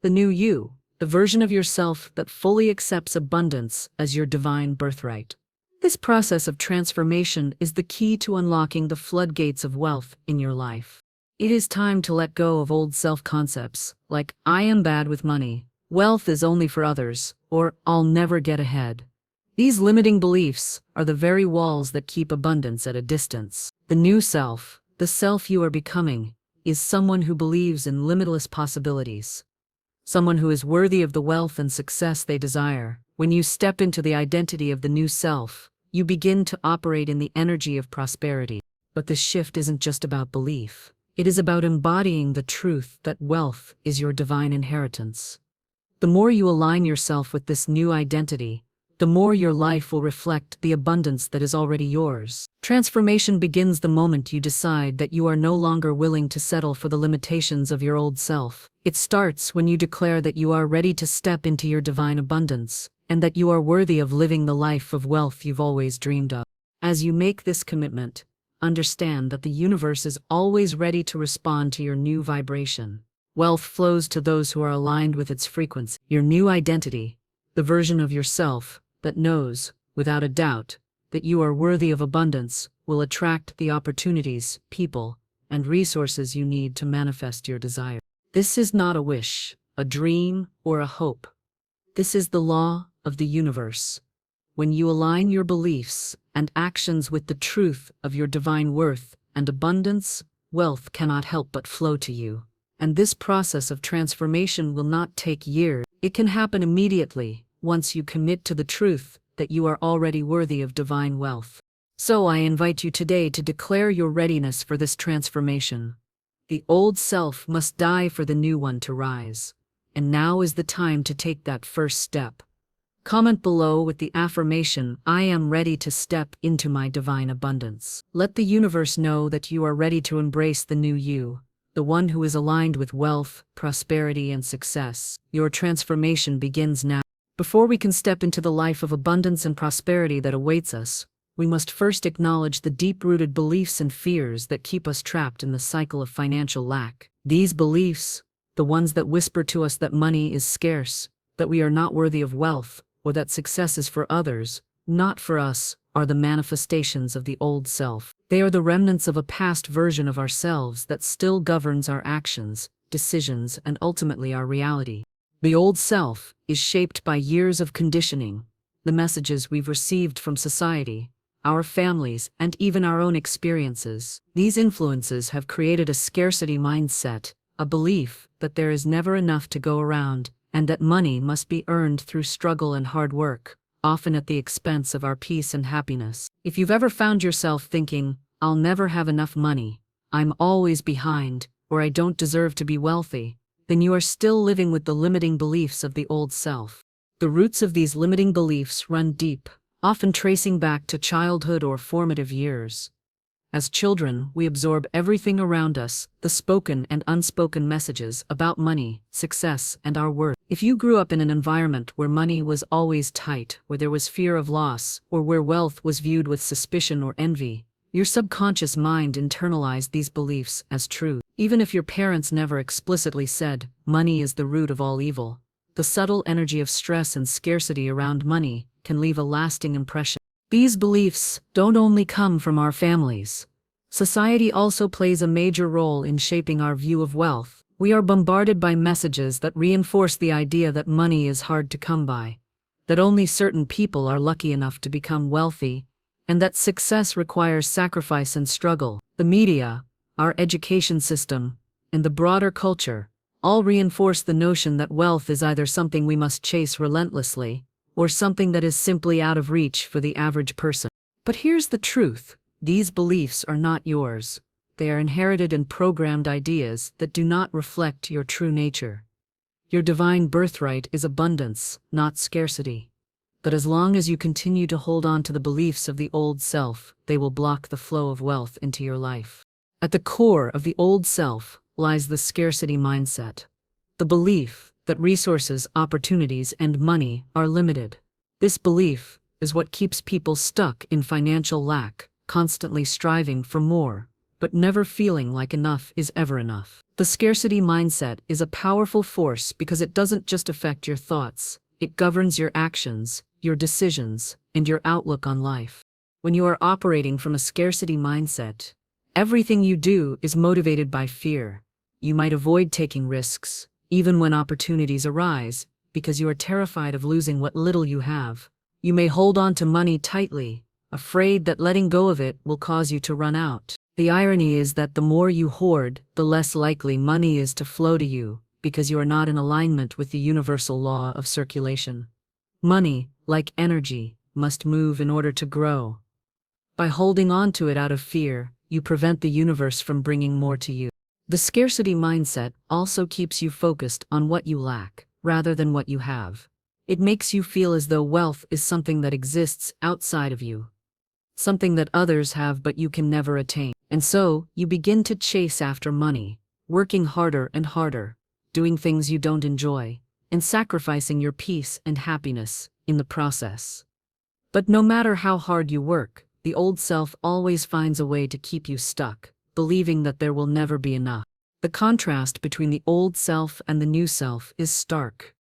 The new you, the version of yourself that fully accepts abundance as your divine birthright. This process of transformation is the key to unlocking the floodgates of wealth in your life. It is time to let go of old self-concepts, like "I am bad with money," "wealth is only for others," or "I'll never get ahead." These limiting beliefs are the very walls that keep abundance at a distance. The new self, the self you are becoming, is someone who believes in limitless possibilities. Someone who is worthy of the wealth and success they desire. When you step into the identity of the new self, you begin to operate in the energy of prosperity. But this shift isn't just about belief. It is about embodying the truth that wealth is your divine inheritance. The more you align yourself with this new identity, the more your life will reflect the abundance that is already yours. Transformation begins the moment you decide that you are no longer willing to settle for the limitations of your old self. It starts when you declare that you are ready to step into your divine abundance, and that you are worthy of living the life of wealth you've always dreamed of. As you make this commitment, understand that the universe is always ready to respond to your new vibration. Wealth flows to those who are aligned with its frequency. Your new identity, the version of yourself that knows, without a doubt, that you are worthy of abundance, will attract the opportunities, people, and resources you need to manifest your desire. This is not a wish, a dream, or a hope. This is the law of the universe. When you align your beliefs and actions with the truth of your divine worth and abundance, wealth cannot help but flow to you. And this process of transformation will not take years. It can happen immediately, once you commit to the truth that you are already worthy of divine wealth. So I invite you today to declare your readiness for this transformation. The old self must die for the new one to rise. And now is the time to take that first step. Comment below with the affirmation, "I am ready to step into my divine abundance." Let the universe know that you are ready to embrace the new you, the one who is aligned with wealth, prosperity, and success. Your transformation begins now. Before we can step into the life of abundance and prosperity that awaits us, we must first acknowledge the deep-rooted beliefs and fears that keep us trapped in the cycle of financial lack. These beliefs, the ones that whisper to us that money is scarce, that we are not worthy of wealth, or that success is for others, not for us, are the manifestations of the old self. They are the remnants of a past version of ourselves that still governs our actions, decisions, and ultimately our reality. The old self is shaped by years of conditioning, the messages we've received from society, our families, and even our own experiences. These influences have created a scarcity mindset, a belief that there is never enough to go around, and that money must be earned through struggle and hard work, often at the expense of our peace and happiness. If you've ever found yourself thinking, "I'll never have enough money," "I'm always behind," or "I don't deserve to be wealthy," then you are still living with the limiting beliefs of the old self. The roots of these limiting beliefs run deep, often tracing back to childhood or formative years. As children, we absorb everything around us, the spoken and unspoken messages about money, success, and our worth. If you grew up in an environment where money was always tight, where there was fear of loss, or where wealth was viewed with suspicion or envy, your subconscious mind internalized these beliefs as true. Even if your parents never explicitly said, "Money is the root of all evil," the subtle energy of stress and scarcity around money can leave a lasting impression. These beliefs don't only come from our families. Society also plays a major role in shaping our view of wealth. We are bombarded by messages that reinforce the idea that money is hard to come by, that only certain people are lucky enough to become wealthy, and that success requires sacrifice and struggle. The media, our education system, and the broader culture all reinforce the notion that wealth is either something we must chase relentlessly, or something that is simply out of reach for the average person. But here's the truth. These beliefs are not yours. They are inherited and programmed ideas that do not reflect your true nature. Your divine birthright is abundance, not scarcity. But as long as you continue to hold on to the beliefs of the old self, they will block the flow of wealth into your life. At the core of the old self lies the scarcity mindset, the belief that resources, opportunities, and money are limited. This belief is what keeps people stuck in financial lack, constantly striving for more, but never feeling like enough is ever enough. The scarcity mindset is a powerful force because it doesn't just affect your thoughts, it governs your actions, your decisions, and your outlook on life. When you are operating from a scarcity mindset, everything you do is motivated by fear. You might avoid taking risks, even when opportunities arise, because you are terrified of losing what little you have. You may hold on to money tightly, afraid that letting go of it will cause you to run out. The irony is that the more you hoard, the less likely money is to flow to you, because you are not in alignment with the universal law of circulation. Money, like energy, must move in order to grow. By holding on to it out of fear, you prevent the universe from bringing more to you. The scarcity mindset also keeps you focused on what you lack, rather than what you have. It makes you feel as though wealth is something that exists outside of you, something that others have but you can never attain. And so, you begin to chase after money, working harder and harder, doing things you don't enjoy, and sacrificing your peace and happiness in the process. But no matter how hard you work, the old self always finds a way to keep you stuck, believing that there will never be enough. The contrast between the old self and the new self is stark.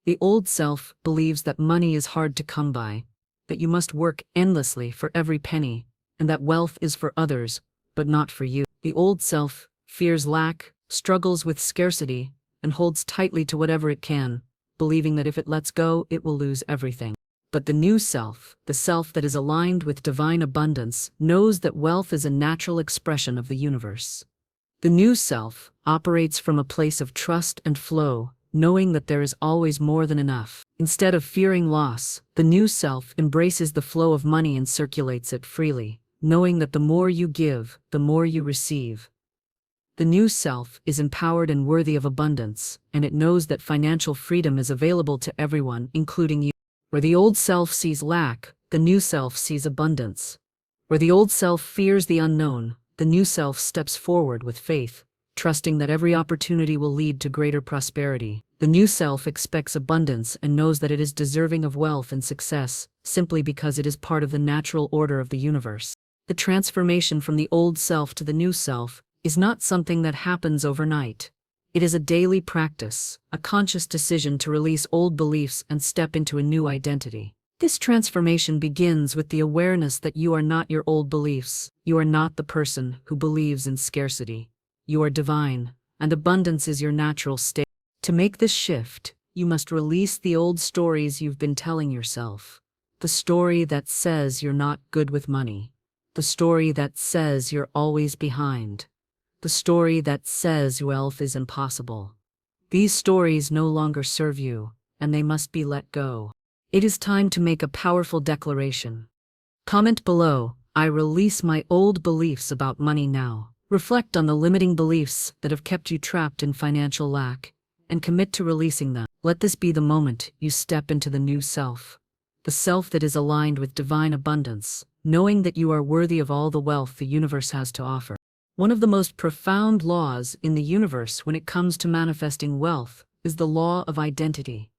The old self believes that money is hard to come by, that you must work endlessly for every penny, and that wealth is for others, but not for you. The old self fears lack, struggles with scarcity, and holds tightly to whatever it can, believing that if it lets go, it will lose everything. But the new self, the self that is aligned with divine abundance, knows that wealth is a natural expression of the universe. The new self operates from a place of trust and flow, knowing that there is always more than enough. Instead of fearing loss, the new self embraces the flow of money and circulates it freely, knowing that the more you give, the more you receive. The new self is empowered and worthy of abundance, and it knows that financial freedom is available to everyone, including you. Where the old self sees lack, the new self sees abundance. Where the old self fears the unknown, the new self steps forward with faith, trusting that every opportunity will lead to greater prosperity. The new self expects abundance and knows that it is deserving of wealth and success, simply because it is part of the natural order of the universe. The transformation from the old self to the new self is not something that happens overnight. It is a daily practice, a conscious decision to release old beliefs and step into a new identity. This transformation begins with the awareness that you are not your old beliefs. You are not the person who believes in scarcity. You are divine, and abundance is your natural state. To make this shift, you must release the old stories you've been telling yourself. The story that says you're not good with money. The story that says you're always behind. The story that says wealth is impossible. These stories no longer serve you, and they must be let go. It is time to make a powerful declaration. Comment below, I release my old beliefs about money now. Reflect on the limiting beliefs that have kept you trapped in financial lack, and commit to releasing them. Let this be the moment you step into the new self. The self that is aligned with divine abundance, knowing that you are worthy of all the wealth the universe has to offer. One of the most profound laws in the universe when it comes to manifesting wealth is the law of identity.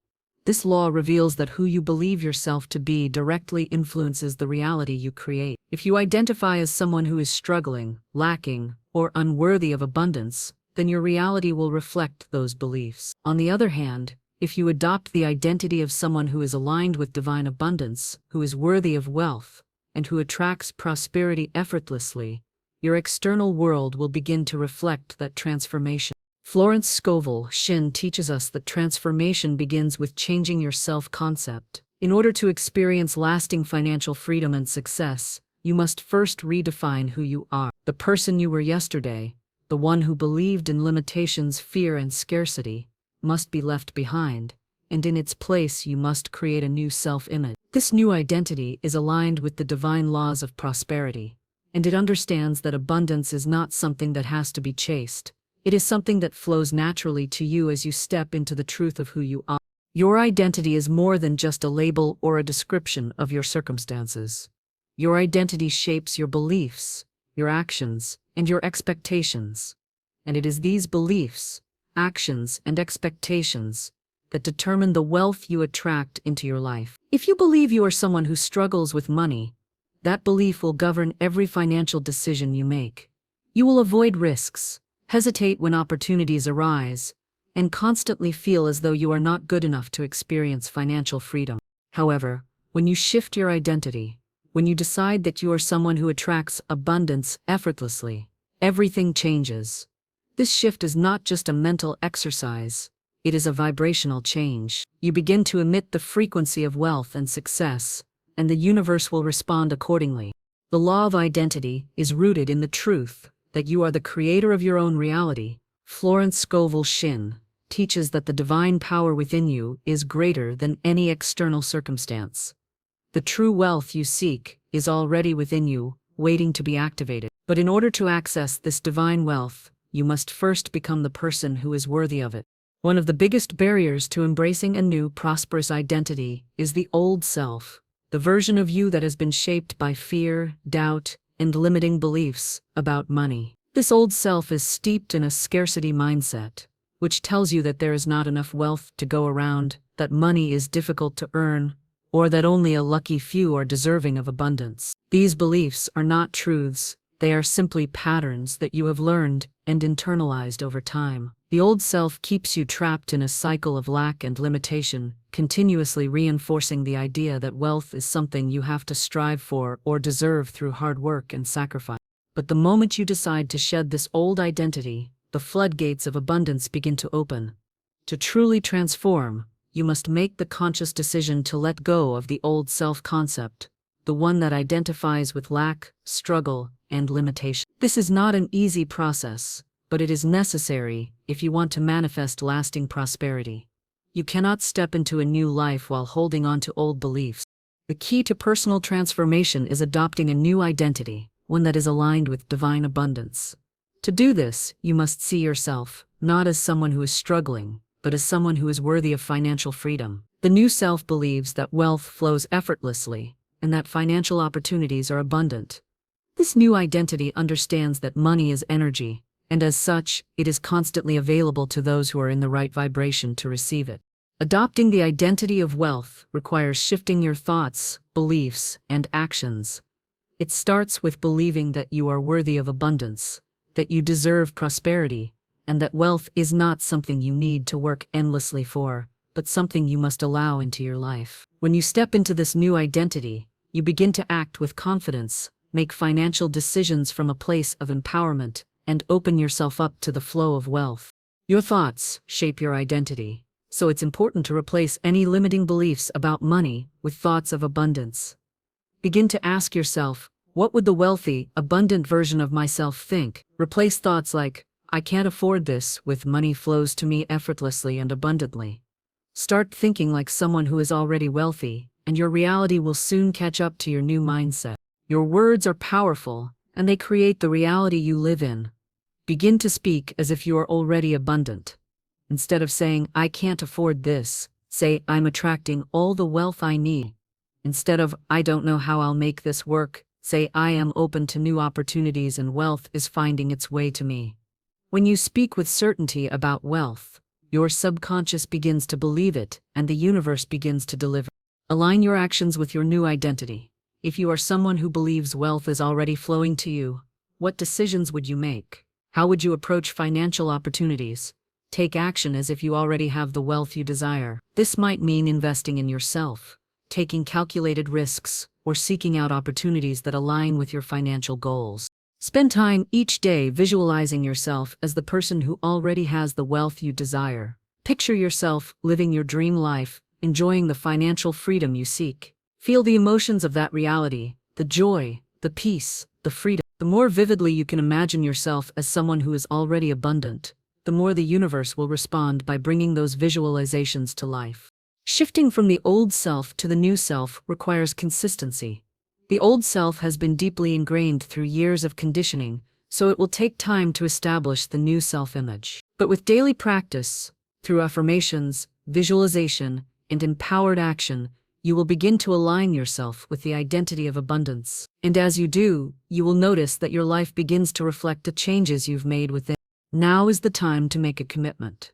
This law reveals that who you believe yourself to be directly influences the reality you create. If you identify as someone who is struggling, lacking, or unworthy of abundance, then your reality will reflect those beliefs. On the other hand, if you adopt the identity of someone who is aligned with divine abundance, who is worthy of wealth, and who attracts prosperity effortlessly, your external world will begin to reflect that transformation. Florence Scovel Shinn teaches us that transformation begins with changing your self-concept. In order to experience lasting financial freedom and success, you must first redefine who you are. The person you were yesterday, the one who believed in limitations, fear, and scarcity, must be left behind, and in its place you must create a new self-image. This new identity is aligned with the divine laws of prosperity, and it understands that abundance is not something that has to be chased. It is something that flows naturally to you as you step into the truth of who you are. Your identity is more than just a label or a description of your circumstances. Your identity shapes your beliefs, your actions, and your expectations. And it is these beliefs, actions, and expectations that determine the wealth you attract into your life. If you believe you are someone who struggles with money, that belief will govern every financial decision you make. You will avoid risks, hesitate when opportunities arise, and constantly feel as though you are not good enough to experience financial freedom. However, when you shift your identity, when you decide that you are someone who attracts abundance effortlessly, everything changes. This shift is not just a mental exercise, it is a vibrational change. You begin to emit the frequency of wealth and success, and the universe will respond accordingly. The law of identity is rooted in the truth that you are the creator of your own reality. Florence Scovel Shinn teaches that the divine power within you is greater than any external circumstance. The true wealth you seek is already within you, waiting to be activated. But in order to access this divine wealth, you must first become the person who is worthy of it. One of the biggest barriers to embracing a new, prosperous identity is the old self, the version of you that has been shaped by fear, doubt, and limiting beliefs about money. This old self is steeped in a scarcity mindset, which tells you that there is not enough wealth to go around, that money is difficult to earn, or that only a lucky few are deserving of abundance. These beliefs are not truths, they are simply patterns that you have learned and internalized over time. The old self keeps you trapped in a cycle of lack and limitation, continuously reinforcing the idea that wealth is something you have to strive for or deserve through hard work and sacrifice. But the moment you decide to shed this old identity, the floodgates of abundance begin to open. To truly transform, you must make the conscious decision to let go of the old self-concept, the one that identifies with lack, struggle, and limitation. This is not an easy process, but it is necessary if you want to manifest lasting prosperity. You cannot step into a new life while holding on to old beliefs. The key to personal transformation is adopting a new identity, one that is aligned with divine abundance. To do this, you must see yourself not as someone who is struggling, but as someone who is worthy of financial freedom. The new self believes that wealth flows effortlessly, and that financial opportunities are abundant. This new identity understands that money is energy, and as such, it is constantly available to those who are in the right vibration to receive it. Adopting the identity of wealth requires shifting your thoughts, beliefs, and actions. It starts with believing that you are worthy of abundance, that you deserve prosperity, and that wealth is not something you need to work endlessly for, but something you must allow into your life. When you step into this new identity, you begin to act with confidence, make financial decisions from a place of empowerment, and open yourself up to the flow of wealth. Your thoughts shape your identity, so it's important to replace any limiting beliefs about money with thoughts of abundance. Begin to ask yourself, what would the wealthy, abundant version of myself think? Replace thoughts like, I can't afford this, with money flows to me effortlessly and abundantly. Start thinking like someone who is already wealthy, and your reality will soon catch up to your new mindset. Your words are powerful, and they create the reality you live in. Begin to speak as if you are already abundant. Instead of saying, I can't afford this, say, I'm attracting all the wealth I need. Instead of, I don't know how I'll make this work, say, I am open to new opportunities and wealth is finding its way to me. When you speak with certainty about wealth, your subconscious begins to believe it, and the universe begins to deliver. Align your actions with your new identity. If you are someone who believes wealth is already flowing to you, what decisions would you make? How would you approach financial opportunities? Take action as if you already have the wealth you desire. This might mean investing in yourself, taking calculated risks, or seeking out opportunities that align with your financial goals. Spend time each day visualizing yourself as the person who already has the wealth you desire. Picture yourself living your dream life, enjoying the financial freedom you seek. Feel the emotions of that reality, the joy, the peace, the freedom. The more vividly you can imagine yourself as someone who is already abundant, the more the universe will respond by bringing those visualizations to life. Shifting from the old self to the new self requires consistency. The old self has been deeply ingrained through years of conditioning, so it will take time to establish the new self-image. But with daily practice, through affirmations, visualization, and empowered action, you will begin to align yourself with the identity of abundance. And as you do, you will notice that your life begins to reflect the changes you've made within. Now is the time to make a commitment.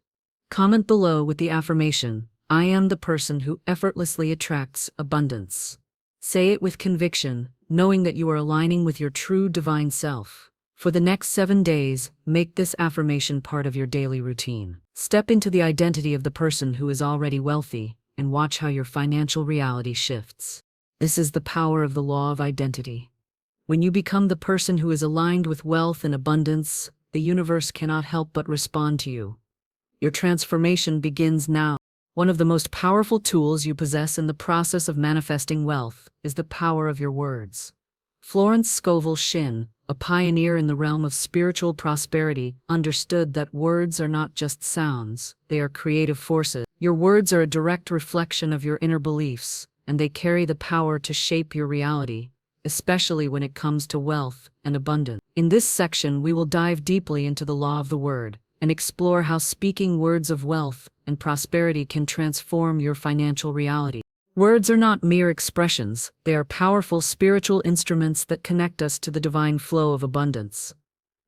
Comment below with the affirmation, I am the person who effortlessly attracts abundance. Say it with conviction, knowing that you are aligning with your true divine self. For the next 7 days, make this affirmation part of your daily routine. Step into the identity of the person who is already wealthy and watch how your financial reality shifts. This is the power of the law of identity. When you become the person who is aligned with wealth and abundance, the universe cannot help but respond to you. Your transformation begins now. One of the most powerful tools you possess in the process of manifesting wealth is the power of your words. Florence Scovel Shinn, a pioneer in the realm of spiritual prosperity, understood that words are not just sounds, they are creative forces. Your words are a direct reflection of your inner beliefs, and they carry the power to shape your reality, especially when it comes to wealth and abundance. In this section, we will dive deeply into the law of the word and explore how speaking words of wealth and prosperity can transform your financial reality. Words are not mere expressions, they are powerful spiritual instruments that connect us to the divine flow of abundance.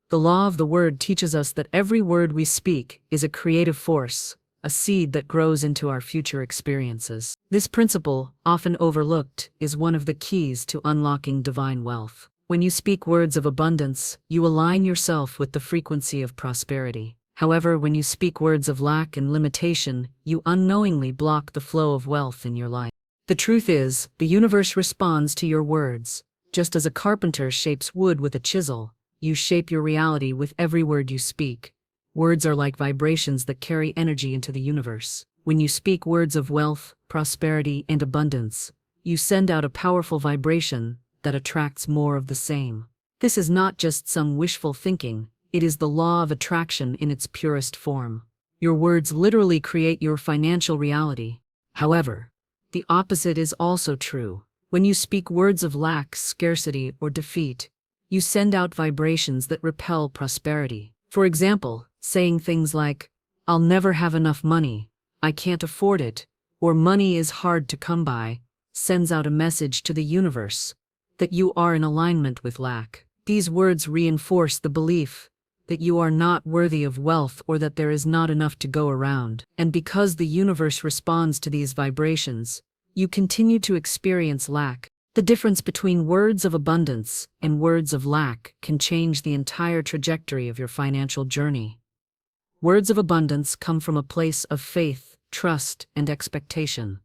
The law of the word teaches us that every word we speak is a creative force, a seed that grows into our future experiences. This principle, often overlooked, is one of the keys to unlocking divine wealth. When you speak words of abundance, you align yourself with the frequency of prosperity. However, when you speak words of lack and limitation, you unknowingly block the flow of wealth in your life. The truth is, the universe responds to your words. Just as a carpenter shapes wood with a chisel, you shape your reality with every word you speak. Words are like vibrations that carry energy into the universe. When you speak words of wealth, prosperity, and abundance, you send out a powerful vibration that attracts more of the same. This is not just some wishful thinking, it is the law of attraction in its purest form. Your words literally create your financial reality. However, the opposite is also true. When you speak words of lack, scarcity, or defeat, you send out vibrations that repel prosperity. For example, saying things like, "I'll never have enough money," "I can't afford it," or "money is hard to come by," sends out a message to the universe that you are in alignment with lack. These words reinforce the belief that you are not worthy of wealth or that there is not enough to go around. And because the universe responds to these vibrations, you continue to experience lack. The difference between words of abundance and words of lack can change the entire trajectory of your financial journey. Words of abundance come from a place of faith, trust, and expectation.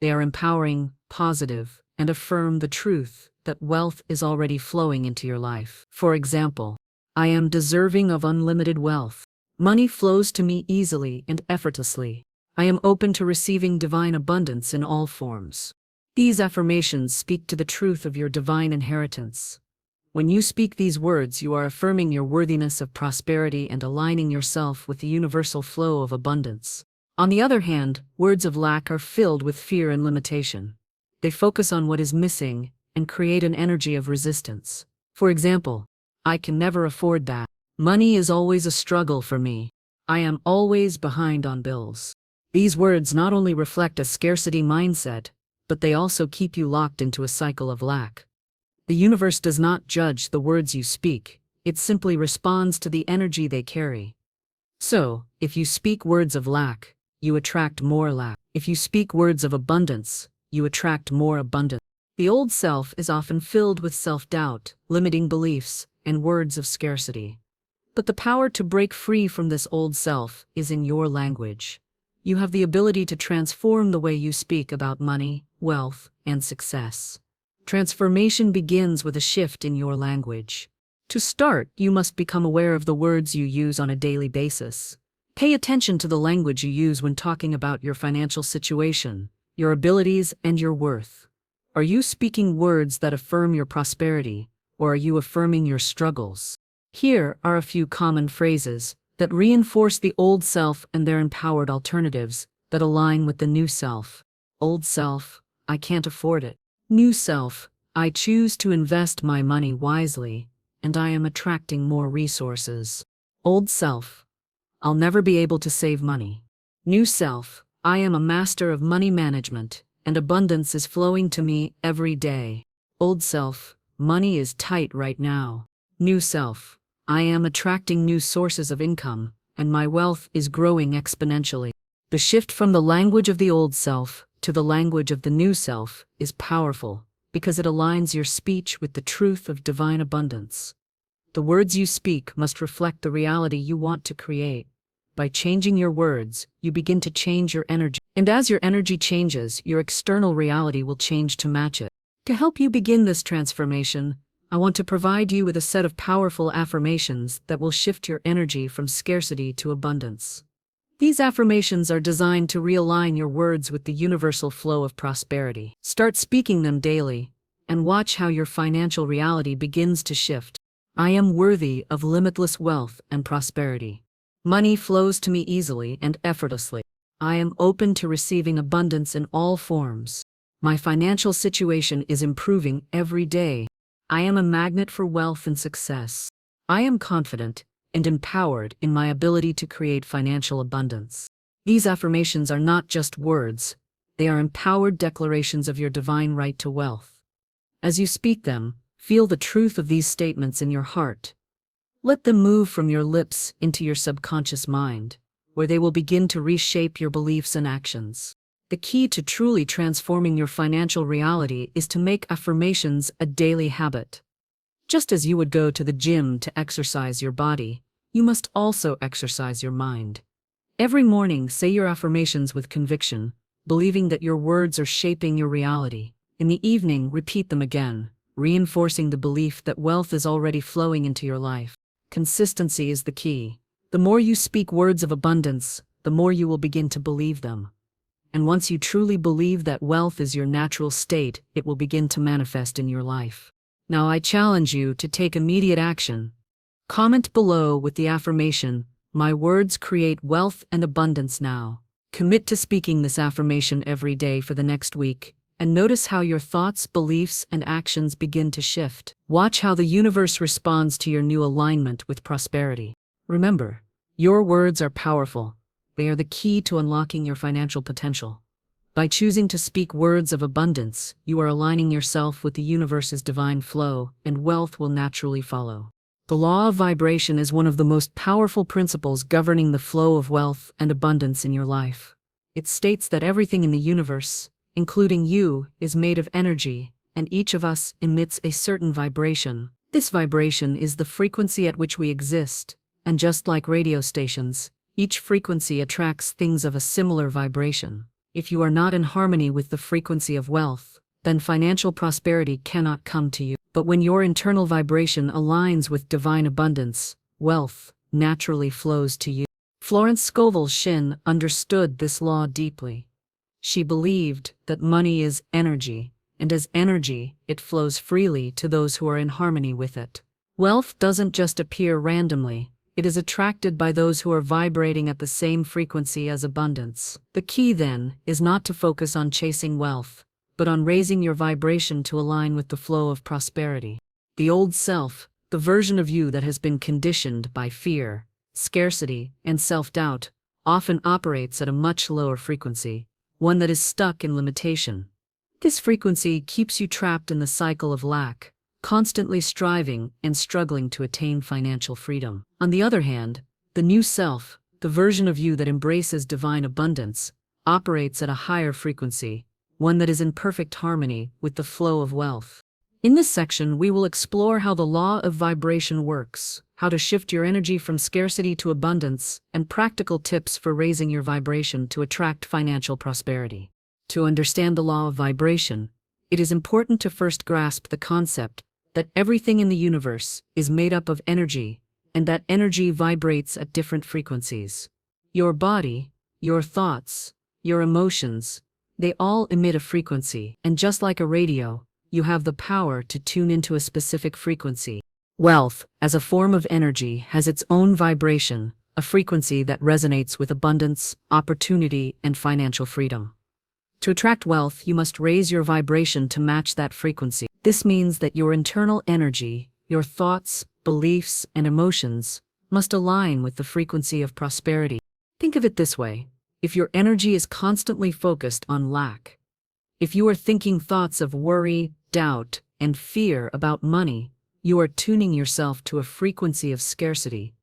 They are empowering, positive, and affirm the truth that wealth is already flowing into your life. For example, "I am deserving of unlimited wealth. Money flows to me easily and effortlessly. I am open to receiving divine abundance in all forms." These affirmations speak to the truth of your divine inheritance. When you speak these words, you are affirming your worthiness of prosperity and aligning yourself with the universal flow of abundance. On the other hand, words of lack are filled with fear and limitation. They focus on what is missing and create an energy of resistance. For example, "I can never afford that. Money is always a struggle for me. I am always behind on bills." These words not only reflect a scarcity mindset, but they also keep you locked into a cycle of lack. The universe does not judge the words you speak, it simply responds to the energy they carry. So, if you speak words of lack, you attract more lack. If you speak words of abundance, you attract more abundance. The old self is often filled with self-doubt, limiting beliefs, and words of scarcity. But the power to break free from this old self is in your language. You have the ability to transform the way you speak about money, wealth, and success. Transformation begins with a shift in your language. To start, you must become aware of the words you use on a daily basis. Pay attention to the language you use when talking about your financial situation, your abilities, and your worth. Are you speaking words that affirm your prosperity, or are you affirming your struggles? Here are a few common phrases that reinforce the old self and their empowered alternatives that align with the new self. Old self, "I can't afford it." New self, "I choose to invest my money wisely, and I am attracting more resources." Old self, "I'll never be able to save money." New self, "I am a master of money management, and abundance is flowing to me every day." Old self, "Money is tight right now." New self, "I am attracting new sources of income, and my wealth is growing exponentially." The shift from the language of the old self to the language of the new self is powerful because it aligns your speech with the truth of divine abundance. The words you speak must reflect the reality you want to create. By changing your words, you begin to change your energy. And as your energy changes, your external reality will change to match it. To help you begin this transformation, I want to provide you with a set of powerful affirmations that will shift your energy from scarcity to abundance. These affirmations are designed to realign your words with the universal flow of prosperity. Start speaking them daily, and watch how your financial reality begins to shift. I am worthy of limitless wealth and prosperity. Money flows to me easily and effortlessly. I am open to receiving abundance in all forms. My financial situation is improving every day. I am a magnet for wealth and success. I am confident and empowered in my ability to create financial abundance. These affirmations are not just words, they are empowered declarations of your divine right to wealth. As you speak them, feel the truth of these statements in your heart. Let them move from your lips into your subconscious mind, where they will begin to reshape your beliefs and actions. The key to truly transforming your financial reality is to make affirmations a daily habit. Just as you would go to the gym to exercise your body, you must also exercise your mind. Every morning, say your affirmations with conviction, believing that your words are shaping your reality. In the evening, repeat them again, reinforcing the belief that wealth is already flowing into your life. Consistency is the key. The more you speak words of abundance, the more you will begin to believe them. And once you truly believe that wealth is your natural state, it will begin to manifest in your life. Now I challenge you to take immediate action. Comment below with the affirmation, "My words create wealth and abundance now." Commit to speaking this affirmation every day for the next week, and notice how your thoughts, beliefs, and actions begin to shift. Watch how the universe responds to your new alignment with prosperity. Remember, your words are powerful. They are the key to unlocking your financial potential. By choosing to speak words of abundance, you are aligning yourself with the universe's divine flow, and wealth will naturally follow. The law of vibration is one of the most powerful principles governing the flow of wealth and abundance in your life. It states that everything in the universe, including you, is made of energy, and each of us emits a certain vibration. This vibration is the frequency at which we exist, and just like radio stations, each frequency attracts things of a similar vibration. If you are not in harmony with the frequency of wealth, then financial prosperity cannot come to you. But when your internal vibration aligns with divine abundance, wealth naturally flows to you. Florence Scovel Shinn understood this law deeply. She believed that money is energy, and as energy, it flows freely to those who are in harmony with it. Wealth doesn't just appear randomly, it is attracted by those who are vibrating at the same frequency as abundance. The key, then, is not to focus on chasing wealth, but on raising your vibration to align with the flow of prosperity. The old self, the version of you that has been conditioned by fear, scarcity, and self-doubt, often operates at a much lower frequency, one that is stuck in limitation. This frequency keeps you trapped in the cycle of lack, constantly striving and struggling to attain financial freedom. On the other hand, the new self, the version of you that embraces divine abundance, operates at a higher frequency, one that is in perfect harmony with the flow of wealth. In this section, we will explore how the law of vibration works, how to shift your energy from scarcity to abundance, and practical tips for raising your vibration to attract financial prosperity. To understand the law of vibration, it is important to first grasp the concept that everything in the universe is made up of energy, and that energy vibrates at different frequencies. Your body, your thoughts, your emotions, they all emit a frequency, and just like a radio, you have the power to tune into a specific frequency. Wealth, as a form of energy, has its own vibration, a frequency that resonates with abundance, opportunity, and financial freedom. To attract wealth, you must raise your vibration to match that frequency. This means that your internal energy, your thoughts, beliefs, and emotions must align with the frequency of prosperity. Think of it this way: if your energy is constantly focused on lack, if you are thinking thoughts of worry, doubt, and fear about money, you are tuning yourself to a frequency of scarcity.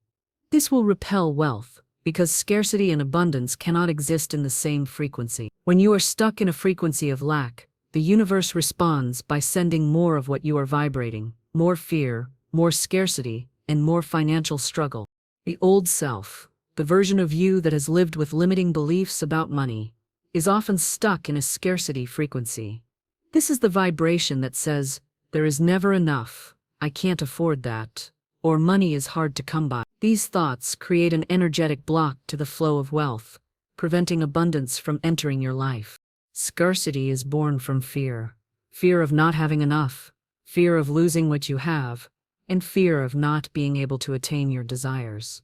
This will repel wealth, because scarcity and abundance cannot exist in the same frequency. When you are stuck in a frequency of lack, the universe responds by sending more of what you are vibrating: more fear, more scarcity, and more financial struggle. The old self, the version of you that has lived with limiting beliefs about money, is often stuck in a scarcity frequency. This is the vibration that says, "There is never enough, I can't afford that," or "money is hard to come by." These thoughts create an energetic block to the flow of wealth, preventing abundance from entering your life. Scarcity is born from fear. Fear of not having enough, fear of losing what you have, and fear of not being able to attain your desires.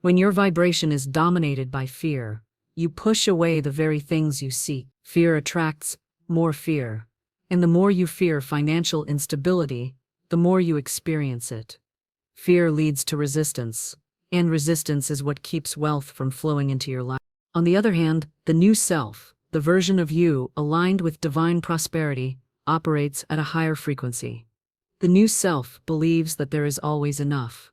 When your vibration is dominated by fear, you push away the very things you seek. Fear attracts more fear, and the more you fear financial instability, the more you experience it. Fear leads to resistance, and resistance is what keeps wealth from flowing into your life. On the other hand, the new self, the version of you aligned with divine prosperity, operates at a higher frequency. The new self believes that there is always enough.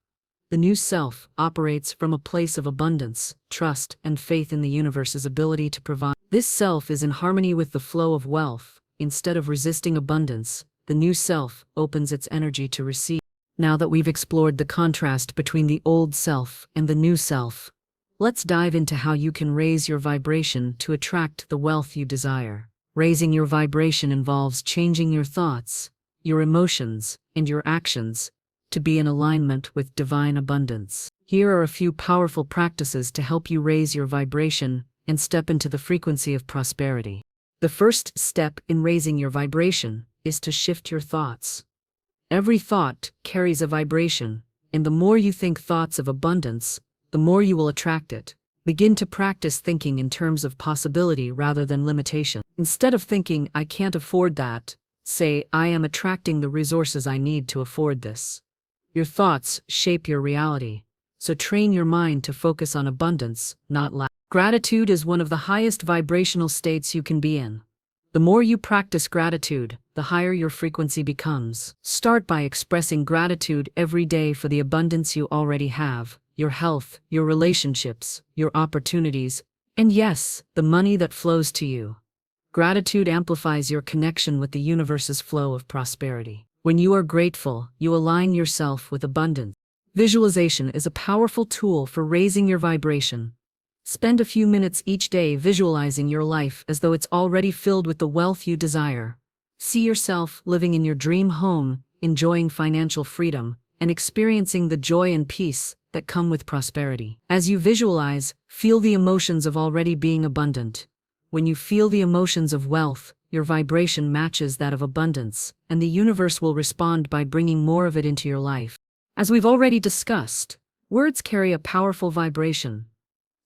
The new self operates from a place of abundance, trust, and faith in the universe's ability to provide. This self is in harmony with the flow of wealth. Instead of resisting abundance, the new self opens its energy to receive. Now that we've explored the contrast between the old self and the new self, let's dive into how you can raise your vibration to attract the wealth you desire. Raising your vibration involves changing your thoughts, your emotions, and your actions to be in alignment with divine abundance. Here are a few powerful practices to help you raise your vibration and step into the frequency of prosperity. The first step in raising your vibration is to shift your thoughts. Every thought carries a vibration, and the more you think thoughts of abundance, the more you will attract it. Begin to practice thinking in terms of possibility rather than limitation. Instead of thinking, "I can't afford that," say, "I am attracting the resources I need to afford this." Your thoughts shape your reality, so train your mind to focus on abundance, not lack. Gratitude is one of the highest vibrational states you can be in. The more you practice gratitude, the higher your frequency becomes. Start by expressing gratitude every day for the abundance you already have, your health, your relationships, your opportunities, and yes, the money that flows to you. Gratitude amplifies your connection with the universe's flow of prosperity. When you are grateful, you align yourself with abundance. Visualization is a powerful tool for raising your vibration. Spend a few minutes each day visualizing your life as though it's already filled with the wealth you desire. See yourself living in your dream home, enjoying financial freedom, and experiencing the joy and peace that come with prosperity. As you visualize, feel the emotions of already being abundant. When you feel the emotions of wealth, your vibration matches that of abundance, and the universe will respond by bringing more of it into your life. As we've already discussed, words carry a powerful vibration.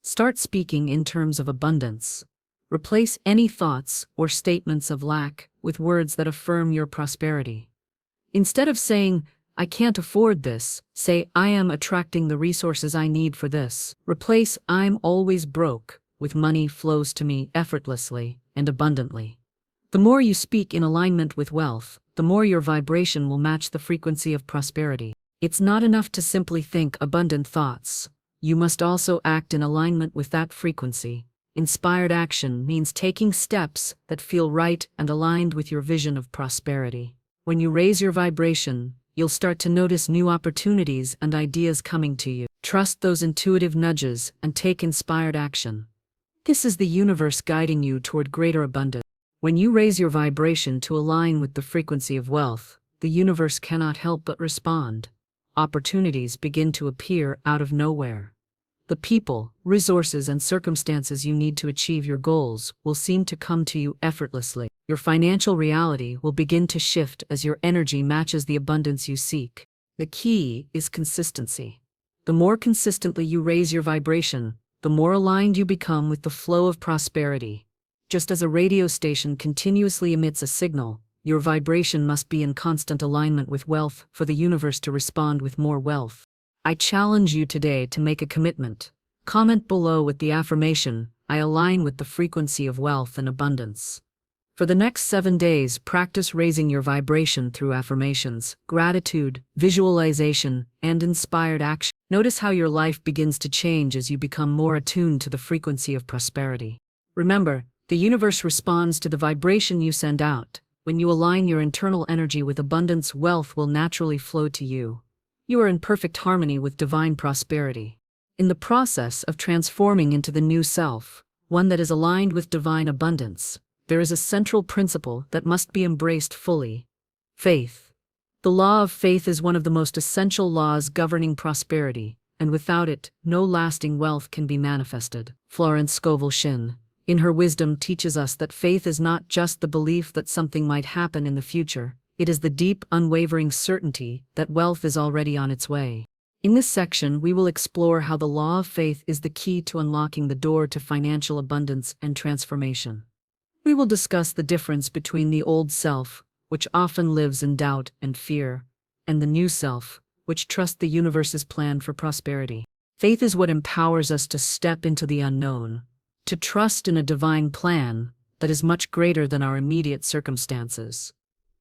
Start speaking in terms of abundance. Replace any thoughts or statements of lack with words that affirm your prosperity. Instead of saying, "I can't afford this," say, "I am attracting the resources I need for this." Replace "I'm always broke" with "money flows to me effortlessly and abundantly." The more you speak in alignment with wealth, the more your vibration will match the frequency of prosperity. It's not enough to simply think abundant thoughts. You must also act in alignment with that frequency. Inspired action means taking steps that feel right and aligned with your vision of prosperity. When you raise your vibration, you'll start to notice new opportunities and ideas coming to you. Trust those intuitive nudges and take inspired action. This is the universe guiding you toward greater abundance. When you raise your vibration to align with the frequency of wealth, the universe cannot help but respond. Opportunities begin to appear out of nowhere. The people, resources, and circumstances you need to achieve your goals will seem to come to you effortlessly. Your financial reality will begin to shift as your energy matches the abundance you seek. The key is consistency. The more consistently you raise your vibration, the more aligned you become with the flow of prosperity. Just as a radio station continuously emits a signal, your vibration must be in constant alignment with wealth for the universe to respond with more wealth. I challenge you today to make a commitment. Comment below with the affirmation, "I align with the frequency of wealth and abundance." For the next 7 days, practice raising your vibration through affirmations, gratitude, visualization, and inspired action. Notice how your life begins to change as you become more attuned to the frequency of prosperity. Remember, the universe responds to the vibration you send out. When you align your internal energy with abundance, wealth will naturally flow to you. You are in perfect harmony with divine prosperity. In the process of transforming into the new self, one that is aligned with divine abundance, there is a central principle that must be embraced fully: faith. The law of faith is one of the most essential laws governing prosperity, and without it, no lasting wealth can be manifested. Florence Scovel Shinn, in her wisdom, teaches us that faith is not just the belief that something might happen in the future, it is the deep, unwavering certainty that wealth is already on its way. In this section, we will explore how the law of faith is the key to unlocking the door to financial abundance and transformation. We will discuss the difference between the old self, which often lives in doubt and fear, and the new self, which trusts the universe's plan for prosperity. Faith is what empowers us to step into the unknown, to trust in a divine plan that is much greater than our immediate circumstances.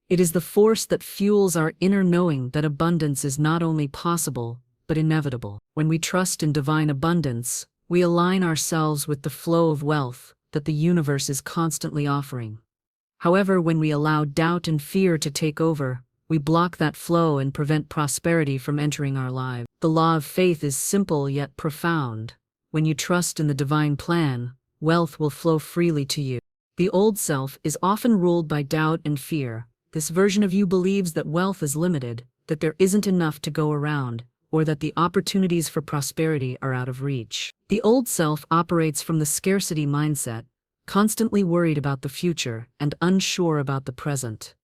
It is the force that fuels our inner knowing that abundance is not only possible, but inevitable. When we trust in divine abundance, we align ourselves with the flow of wealth that the universe is constantly offering. However, when we allow doubt and fear to take over, we block that flow and prevent prosperity from entering our lives. The law of faith is simple yet profound. When you trust in the divine plan, wealth will flow freely to you. The old self is often ruled by doubt and fear. This version of you believes that wealth is limited, that there isn't enough to go around, or that the opportunities for prosperity are out of reach. The old self operates from the scarcity mindset, constantly worried about the future and unsure about the present.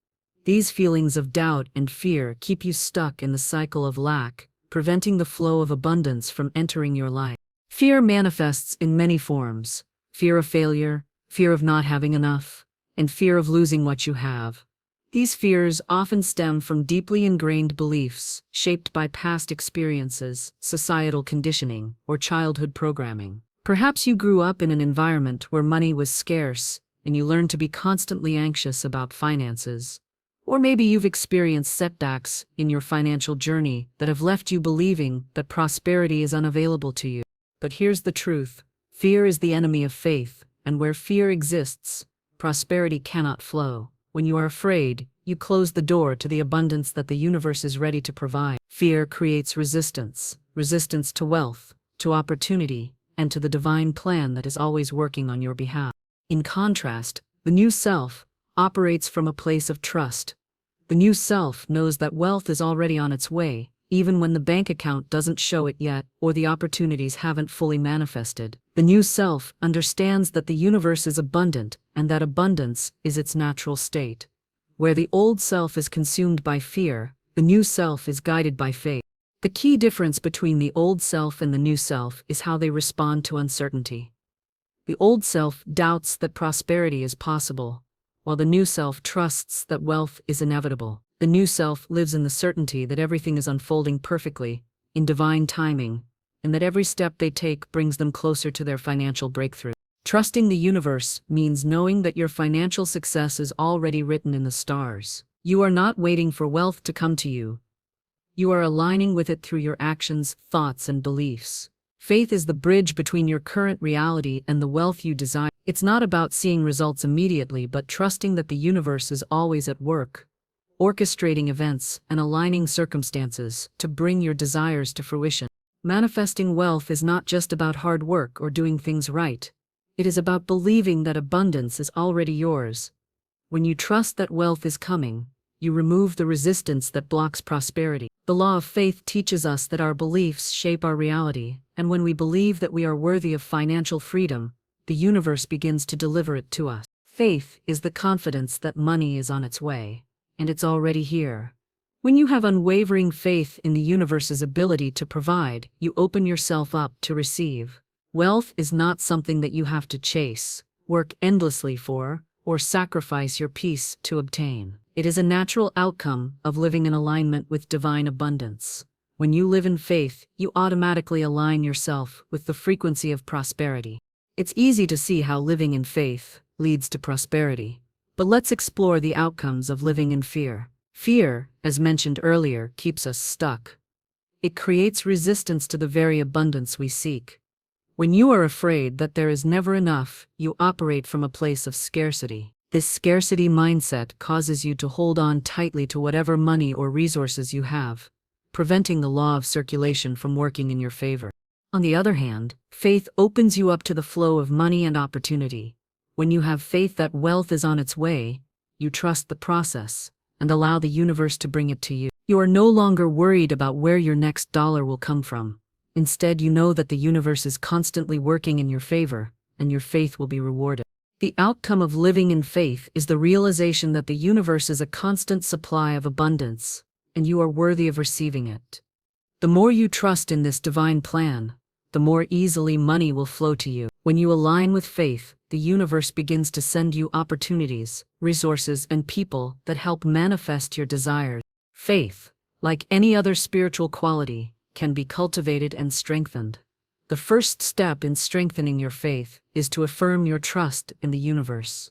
These feelings of doubt and fear keep you stuck in the cycle of lack, preventing the flow of abundance from entering your life. Fear manifests in many forms: fear of failure, fear of not having enough, and fear of losing what you have. These fears often stem from deeply ingrained beliefs, shaped by past experiences, societal conditioning, or childhood programming. Perhaps you grew up in an environment where money was scarce, and you learned to be constantly anxious about finances. Or maybe you've experienced setbacks in your financial journey that have left you believing that prosperity is unavailable to you. But here's the truth: fear is the enemy of faith, and where fear exists, prosperity cannot flow. When you are afraid, you close the door to the abundance that the universe is ready to provide. Fear creates resistance to wealth, to opportunity, and to the divine plan that is always working on your behalf. In contrast, the new self operates from a place of trust. The new self knows that wealth is already on its way, even when the bank account doesn't show it yet or the opportunities haven't fully manifested. The new self understands that the universe is abundant and that abundance is its natural state. Where the old self is consumed by fear, the new self is guided by faith. The key difference between the old self and the new self is how they respond to uncertainty. The old self doubts that prosperity is possible, while the new self trusts that wealth is inevitable. The new self lives in the certainty that everything is unfolding perfectly, in divine timing, and that every step they take brings them closer to their financial breakthrough. Trusting the universe means knowing that your financial success is already written in the stars. You are not waiting for wealth to come to you. You are aligning with it through your actions, thoughts, and beliefs. Faith is the bridge between your current reality and the wealth you desire. It's not about seeing results immediately, but trusting that the universe is always at work, orchestrating events and aligning circumstances to bring your desires to fruition. Manifesting wealth is not just about hard work or doing things right. It is about believing that abundance is already yours. When you trust that wealth is coming, you remove the resistance that blocks prosperity. The law of faith teaches us that our beliefs shape our reality, and when we believe that we are worthy of financial freedom, the universe begins to deliver it to us. Faith is the confidence that money is on its way, and it's already here. When you have unwavering faith in the universe's ability to provide, you open yourself up to receive. Wealth is not something that you have to chase, work endlessly for, or sacrifice your peace to obtain. It is a natural outcome of living in alignment with divine abundance. When you live in faith, you automatically align yourself with the frequency of prosperity. It's easy to see how living in faith leads to prosperity. But let's explore the outcomes of living in fear. Fear, as mentioned earlier, keeps us stuck. It creates resistance to the very abundance we seek. When you are afraid that there is never enough, you operate from a place of scarcity. This scarcity mindset causes you to hold on tightly to whatever money or resources you have, preventing the law of circulation from working in your favor. On the other hand, faith opens you up to the flow of money and opportunity. When you have faith that wealth is on its way, you trust the process and allow the universe to bring it to you. You are no longer worried about where your next dollar will come from. Instead, you know that the universe is constantly working in your favor, and your faith will be rewarded. The outcome of living in faith is the realization that the universe is a constant supply of abundance, and you are worthy of receiving it. The more you trust in this divine plan, the more easily money will flow to you. When you align with faith, the universe begins to send you opportunities, resources, and people that help manifest your desires. Faith, like any other spiritual quality, can be cultivated and strengthened. The first step in strengthening your faith is to affirm your trust in the universe.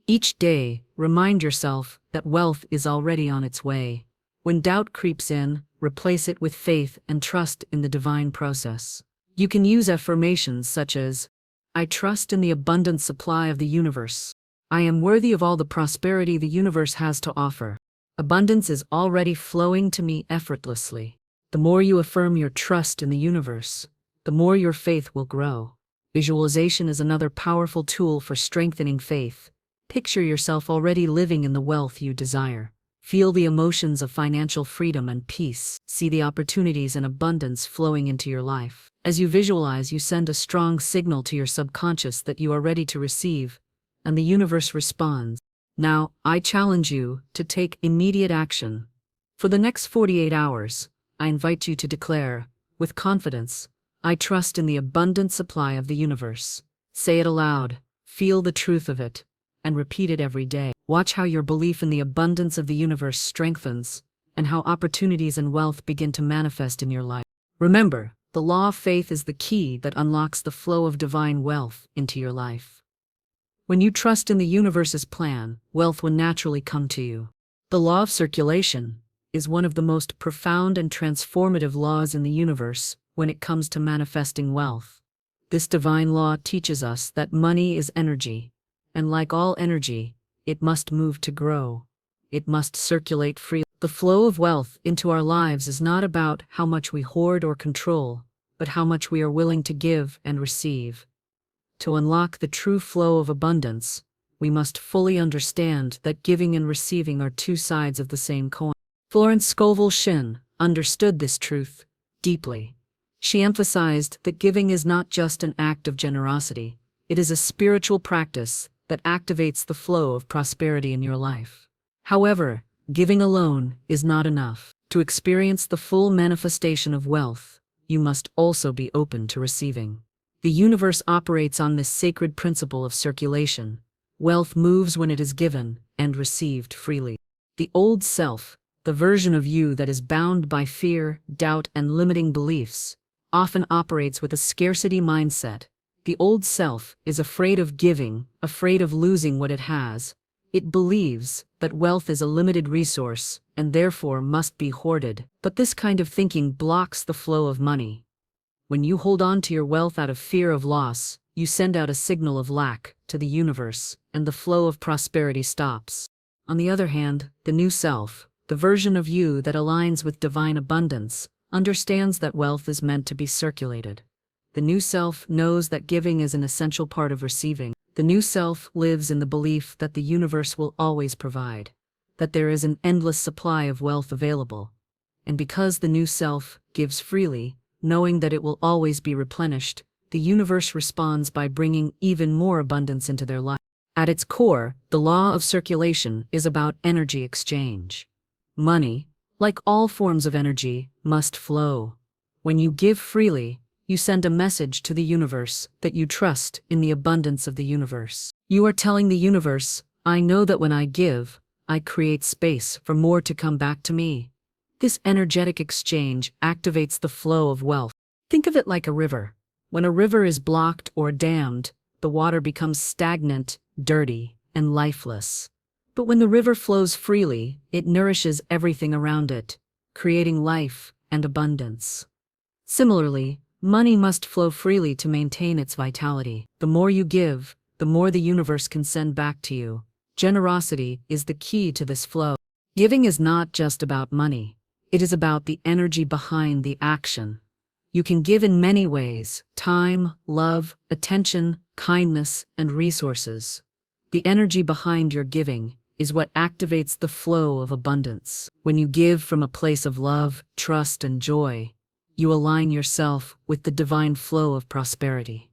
Each day, remind yourself that wealth is already on its way. When doubt creeps in, replace it with faith and trust in the divine process. You can use affirmations such as, I trust in the abundant supply of the universe. I am worthy of all the prosperity the universe has to offer. Abundance is already flowing to me effortlessly. The more you affirm your trust in the universe, the more your faith will grow. Visualization is another powerful tool for strengthening faith. Picture yourself already living in the wealth you desire. Feel the emotions of financial freedom and peace. See the opportunities and abundance flowing into your life. As you visualize, you send a strong signal to your subconscious that you are ready to receive, and the universe responds. Now, I challenge you to take immediate action. For the next 48 hours, I invite you to declare, with confidence, I trust in the abundant supply of the universe. Say it aloud, feel the truth of it, and repeat it every day. Watch how your belief in the abundance of the universe strengthens, and how opportunities and wealth begin to manifest in your life. Remember, the law of faith is the key that unlocks the flow of divine wealth into your life. When you trust in the universe's plan, wealth will naturally come to you. The law of circulation is one of the most profound and transformative laws in the universe when it comes to manifesting wealth. This divine law teaches us that money is energy, and like all energy, it must move to grow. It must circulate freely. The flow of wealth into our lives is not about how much we hoard or control, but how much we are willing to give and receive. To unlock the true flow of abundance, we must fully understand that giving and receiving are two sides of the same coin. Florence Scovel Shinn understood this truth deeply. She emphasized that giving is not just an act of generosity, it is a spiritual practice that activates the flow of prosperity in your life. However, giving alone is not enough. To experience the full manifestation of wealth, you must also be open to receiving. The universe operates on this sacred principle of circulation. Wealth moves when it is given and received freely. The old self, the version of you that is bound by fear, doubt, and limiting beliefs, often operates with a scarcity mindset. The old self is afraid of giving, afraid of losing what it has. It believes that wealth is a limited resource and therefore must be hoarded. But this kind of thinking blocks the flow of money. When you hold on to your wealth out of fear of loss, you send out a signal of lack to the universe, and the flow of prosperity stops. On the other hand, the new self, the version of you that aligns with divine abundance, understands that wealth is meant to be circulated. The new self knows that giving is an essential part of receiving. The new self lives in the belief that the universe will always provide, that there is an endless supply of wealth available. And because the new self gives freely, knowing that it will always be replenished, the universe responds by bringing even more abundance into their life. At its core, the law of circulation is about energy exchange. Money, like all forms of energy, must flow. When you give freely, you send a message to the universe that you trust in the abundance of the universe. You are telling the universe, I know that when I give, I create space for more to come back to me. This energetic exchange activates the flow of wealth. Think of it like a river. When a river is blocked or dammed, the water becomes stagnant, dirty, and lifeless. But when the river flows freely, it nourishes everything around it, creating life and abundance. Similarly, money must flow freely to maintain its vitality. The more you give, the more the universe can send back to you. Generosity is the key to this flow. Giving is not just about money. It is about the energy behind the action. You can give in many ways: time, love, attention, kindness, and resources. The energy behind your giving is what activates the flow of abundance. When you give from a place of love, trust, and joy, you align yourself with the divine flow of prosperity.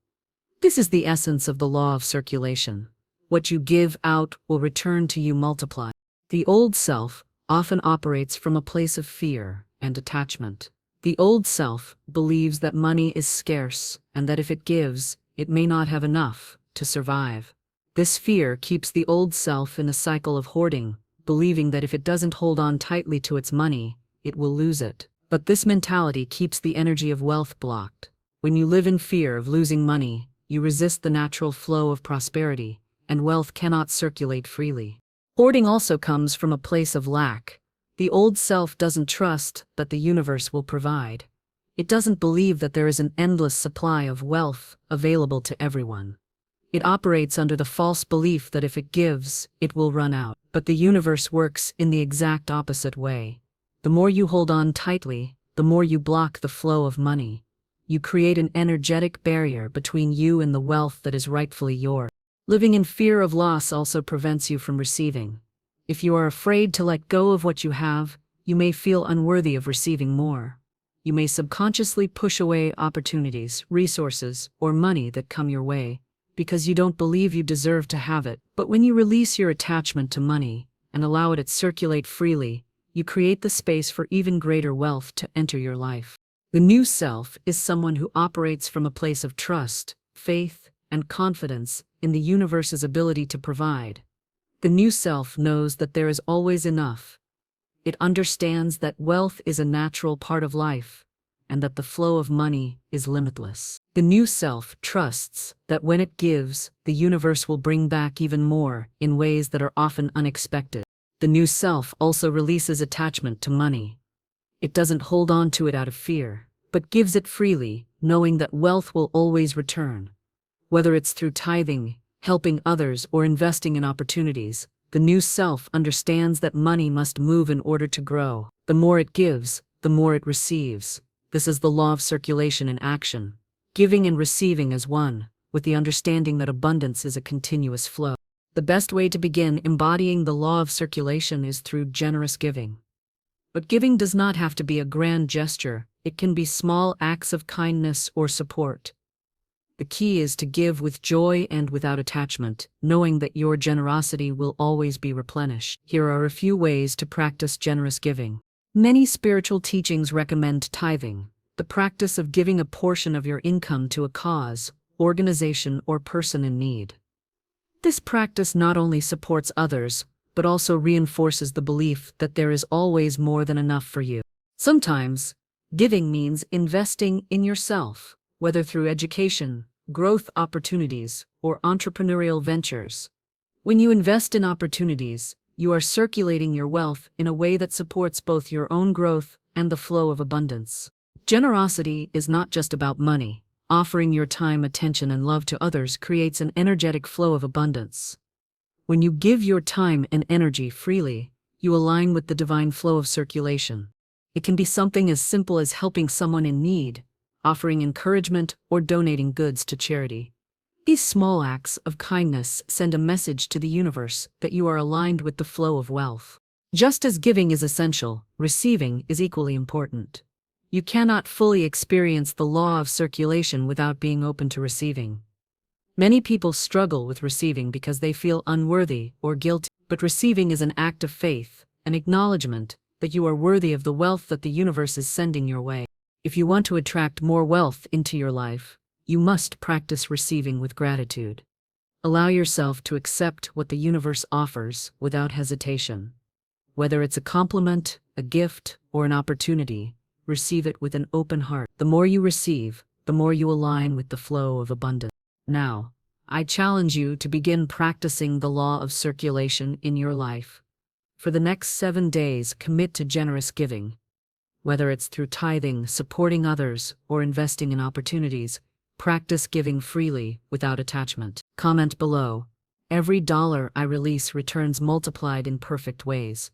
This is the essence of the law of circulation. What you give out will return to you multiplied. The old self often operates from a place of fear and attachment. The old self believes that money is scarce and that if it gives, it may not have enough to survive. This fear keeps the old self in a cycle of hoarding, believing that if it doesn't hold on tightly to its money, it will lose it. But this mentality keeps the energy of wealth blocked. When you live in fear of losing money, you resist the natural flow of prosperity, and wealth cannot circulate freely. Hoarding also comes from a place of lack. The old self doesn't trust that the universe will provide. It doesn't believe that there is an endless supply of wealth available to everyone. It operates under the false belief that if it gives, it will run out. But the universe works in the exact opposite way. The more you hold on tightly, the more you block the flow of money. You create an energetic barrier between you and the wealth that is rightfully yours. Living in fear of loss also prevents you from receiving. If you are afraid to let go of what you have, you may feel unworthy of receiving more. You may subconsciously push away opportunities, resources, or money that come your way, because you don't believe you deserve to have it. But when you release your attachment to money and allow it to circulate freely, you create the space for even greater wealth to enter your life. The new self is someone who operates from a place of trust, faith, and confidence in the universe's ability to provide. The new self knows that there is always enough. It understands that wealth is a natural part of life, and that the flow of money is limitless. The new self trusts that when it gives, the universe will bring back even more in ways that are often unexpected. The new self also releases attachment to money. It doesn't hold on to it out of fear, but gives it freely, knowing that wealth will always return. Whether it's through tithing, helping others, or investing in opportunities, the new self understands that money must move in order to grow. The more it gives, the more it receives. This is the law of circulation in action. Giving and receiving as one, with the understanding that abundance is a continuous flow. The best way to begin embodying the law of circulation is through generous giving. But giving does not have to be a grand gesture. It can be small acts of kindness or support. The key is to give with joy and without attachment, knowing that your generosity will always be replenished. Here are a few ways to practice generous giving. Many spiritual teachings recommend tithing, the practice of giving a portion of your income to a cause, organization, or person in need. This practice not only supports others, but also reinforces the belief that there is always more than enough for you. Sometimes, giving means investing in yourself, whether through education, growth opportunities, or entrepreneurial ventures. When you invest in opportunities, you are circulating your wealth in a way that supports both your own growth and the flow of abundance. Generosity is not just about money. Offering your time, attention, and love to others creates an energetic flow of abundance. When you give your time and energy freely, you align with the divine flow of circulation. It can be something as simple as helping someone in need, offering encouragement, or donating goods to charity. These small acts of kindness send a message to the universe that you are aligned with the flow of wealth. Just as giving is essential, receiving is equally important. You cannot fully experience the law of circulation without being open to receiving. Many people struggle with receiving because they feel unworthy or guilty, but receiving is an act of faith, an acknowledgement that you are worthy of the wealth that the universe is sending your way. If you want to attract more wealth into your life, you must practice receiving with gratitude. Allow yourself to accept what the universe offers without hesitation. Whether it's a compliment, a gift, or an opportunity, receive it with an open heart. The more you receive, the more you align with the flow of abundance. Now, I challenge you to begin practicing the law of circulation in your life. For the next 7 days, commit to generous giving. Whether it's through tithing, supporting others, or investing in opportunities, practice giving freely without attachment. Comment below. Every dollar I release returns multiplied in perfect ways.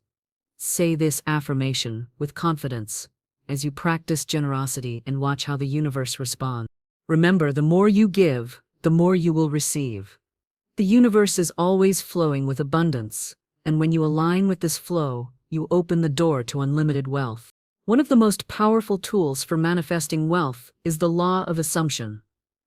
Say this affirmation with confidence as you practice generosity and watch how the universe responds. Remember, the more you give, the more you will receive. The universe is always flowing with abundance, and when you align with this flow, you open the door to unlimited wealth. One of the most powerful tools for manifesting wealth is the law of assumption.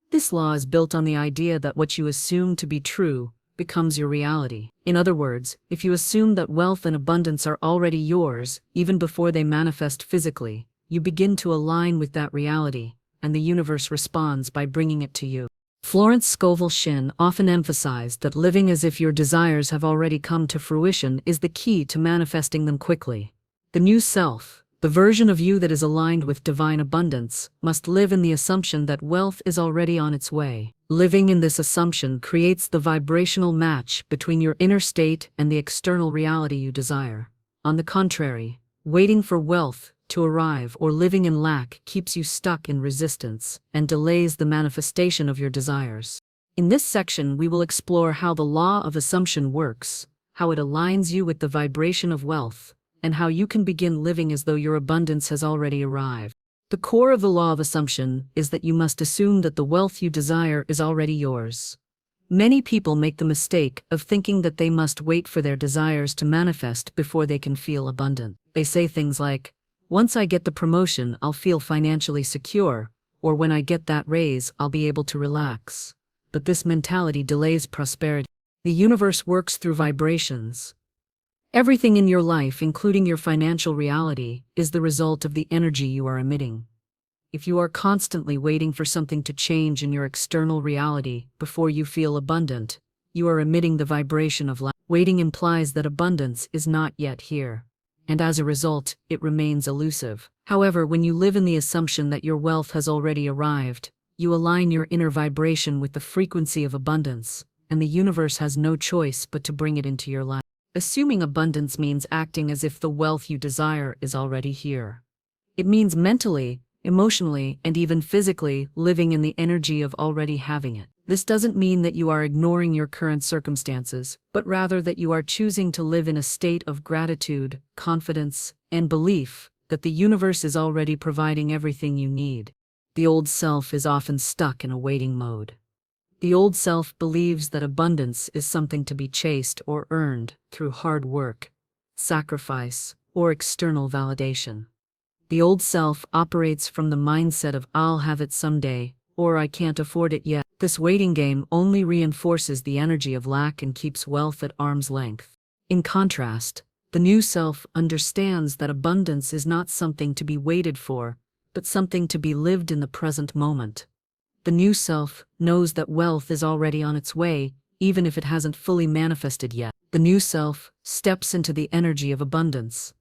This law is built on the idea that what you assume to be true becomes your reality. In other words, if you assume that wealth and abundance are already yours, even before they manifest physically, you begin to align with that reality, and the universe responds by bringing it to you. Florence Scovel Shinn often emphasized that living as if your desires have already come to fruition is the key to manifesting them quickly. The new self, the version of you that is aligned with divine abundance, must live in the assumption that wealth is already on its way. Living in this assumption creates the vibrational match between your inner state and the external reality you desire. On the contrary, waiting for wealth to arrive or living in lack keeps you stuck in resistance and delays the manifestation of your desires. In this section, we will explore how the law of assumption works, how it aligns you with the vibration of wealth, and how you can begin living as though your abundance has already arrived. The core of the law of assumption is that you must assume that the wealth you desire is already yours. Many people make the mistake of thinking that they must wait for their desires to manifest before they can feel abundant. They say things like, "Once I get the promotion, I'll feel financially secure," or "When I get that raise, I'll be able to relax." But this mentality delays prosperity. The universe works through vibrations. Everything in your life, including your financial reality, is the result of the energy you are emitting. If you are constantly waiting for something to change in your external reality before you feel abundant, you are emitting the vibration of lack. Waiting implies that abundance is not yet here, and as a result, it remains elusive. However, when you live in the assumption that your wealth has already arrived, you align your inner vibration with the frequency of abundance, and the universe has no choice but to bring it into your life. Assuming abundance means acting as if the wealth you desire is already here. It means mentally, emotionally, and even physically living in the energy of already having it. This doesn't mean that you are ignoring your current circumstances, but rather that you are choosing to live in a state of gratitude, confidence, and belief that the universe is already providing everything you need. The old self is often stuck in a waiting mode. The old self believes that abundance is something to be chased or earned through hard work, sacrifice, or external validation. The old self operates from the mindset of "I'll have it someday," or "I can't afford it yet." This waiting game only reinforces the energy of lack and keeps wealth at arm's length. In contrast, the new self understands that abundance is not something to be waited for, but something to be lived in the present moment. The new self knows that wealth is already on its way, even if it hasn't fully manifested yet. The new self steps into the energy of abundance,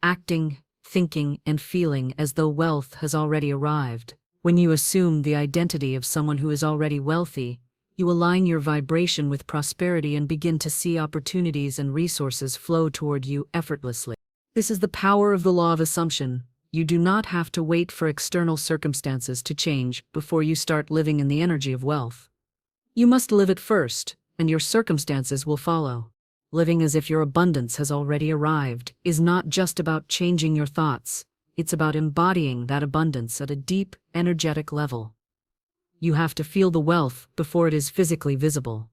acting, thinking, and feeling as though wealth has already arrived. When you assume the identity of someone who is already wealthy, you align your vibration with prosperity and begin to see opportunities and resources flow toward you effortlessly. This is the power of the law of assumption. You do not have to wait for external circumstances to change before you start living in the energy of wealth. You must live it first, and your circumstances will follow. Living as if your abundance has already arrived is not just about changing your thoughts, it's about embodying that abundance at a deep, energetic level. You have to feel the wealth before it is physically visible.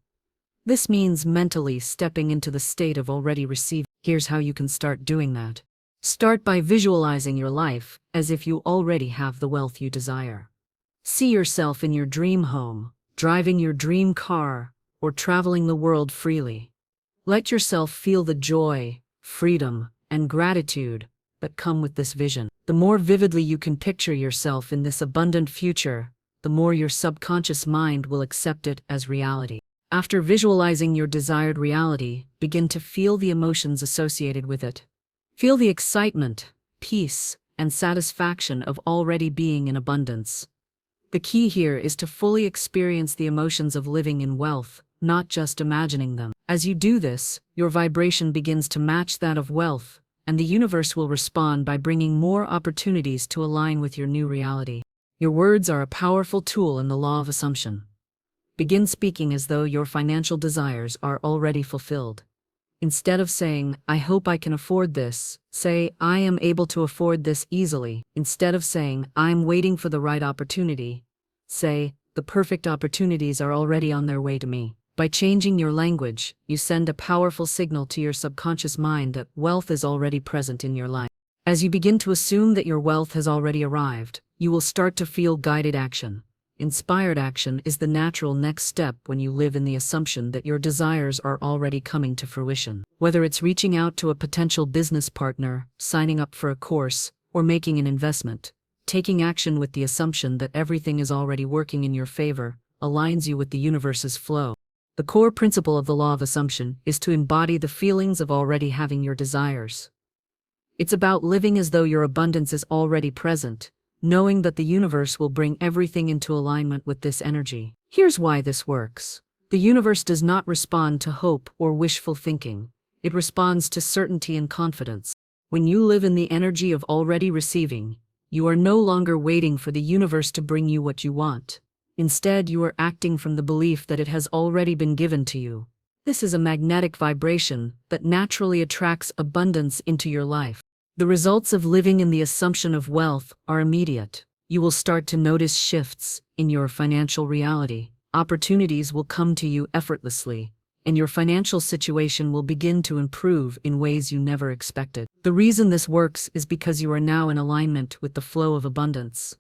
This means mentally stepping into the state of already receiving. Here's how you can start doing that. Start by visualizing your life as if you already have the wealth you desire. See yourself in your dream home, driving your dream car, or traveling the world freely. Let yourself feel the joy, freedom, and gratitude that come with this vision. The more vividly you can picture yourself in this abundant future, the more your subconscious mind will accept it as reality. After visualizing your desired reality, begin to feel the emotions associated with it. Feel the excitement, peace, and satisfaction of already being in abundance. The key here is to fully experience the emotions of living in wealth, not just imagining them. As you do this, your vibration begins to match that of wealth, and the universe will respond by bringing more opportunities to align with your new reality. Your words are a powerful tool in the law of assumption. Begin speaking as though your financial desires are already fulfilled. Instead of saying, I hope I can afford this, say, I am able to afford this easily. Instead of saying, I'm waiting for the right opportunity, say, the perfect opportunities are already on their way to me. By changing your language, you send a powerful signal to your subconscious mind that wealth is already present in your life. As you begin to assume that your wealth has already arrived, you will start to feel guided action. Inspired action is the natural next step when you live in the assumption that your desires are already coming to fruition. Whether it's reaching out to a potential business partner, signing up for a course, or making an investment, taking action with the assumption that everything is already working in your favor aligns you with the universe's flow. The core principle of the law of assumption is to embody the feelings of already having your desires. It's about living as though your abundance is already present, knowing that the universe will bring everything into alignment with this energy. Here's why this works. The universe does not respond to hope or wishful thinking. It responds to certainty and confidence. When you live in the energy of already receiving, you are no longer waiting for the universe to bring you what you want. Instead, you are acting from the belief that it has already been given to you. This is a magnetic vibration that naturally attracts abundance into your life. The results of living in the assumption of wealth are immediate. You will start to notice shifts in your financial reality. Opportunities will come to you effortlessly, and your financial situation will begin to improve in ways you never expected. The reason this works is because you are now in alignment with the flow of abundance.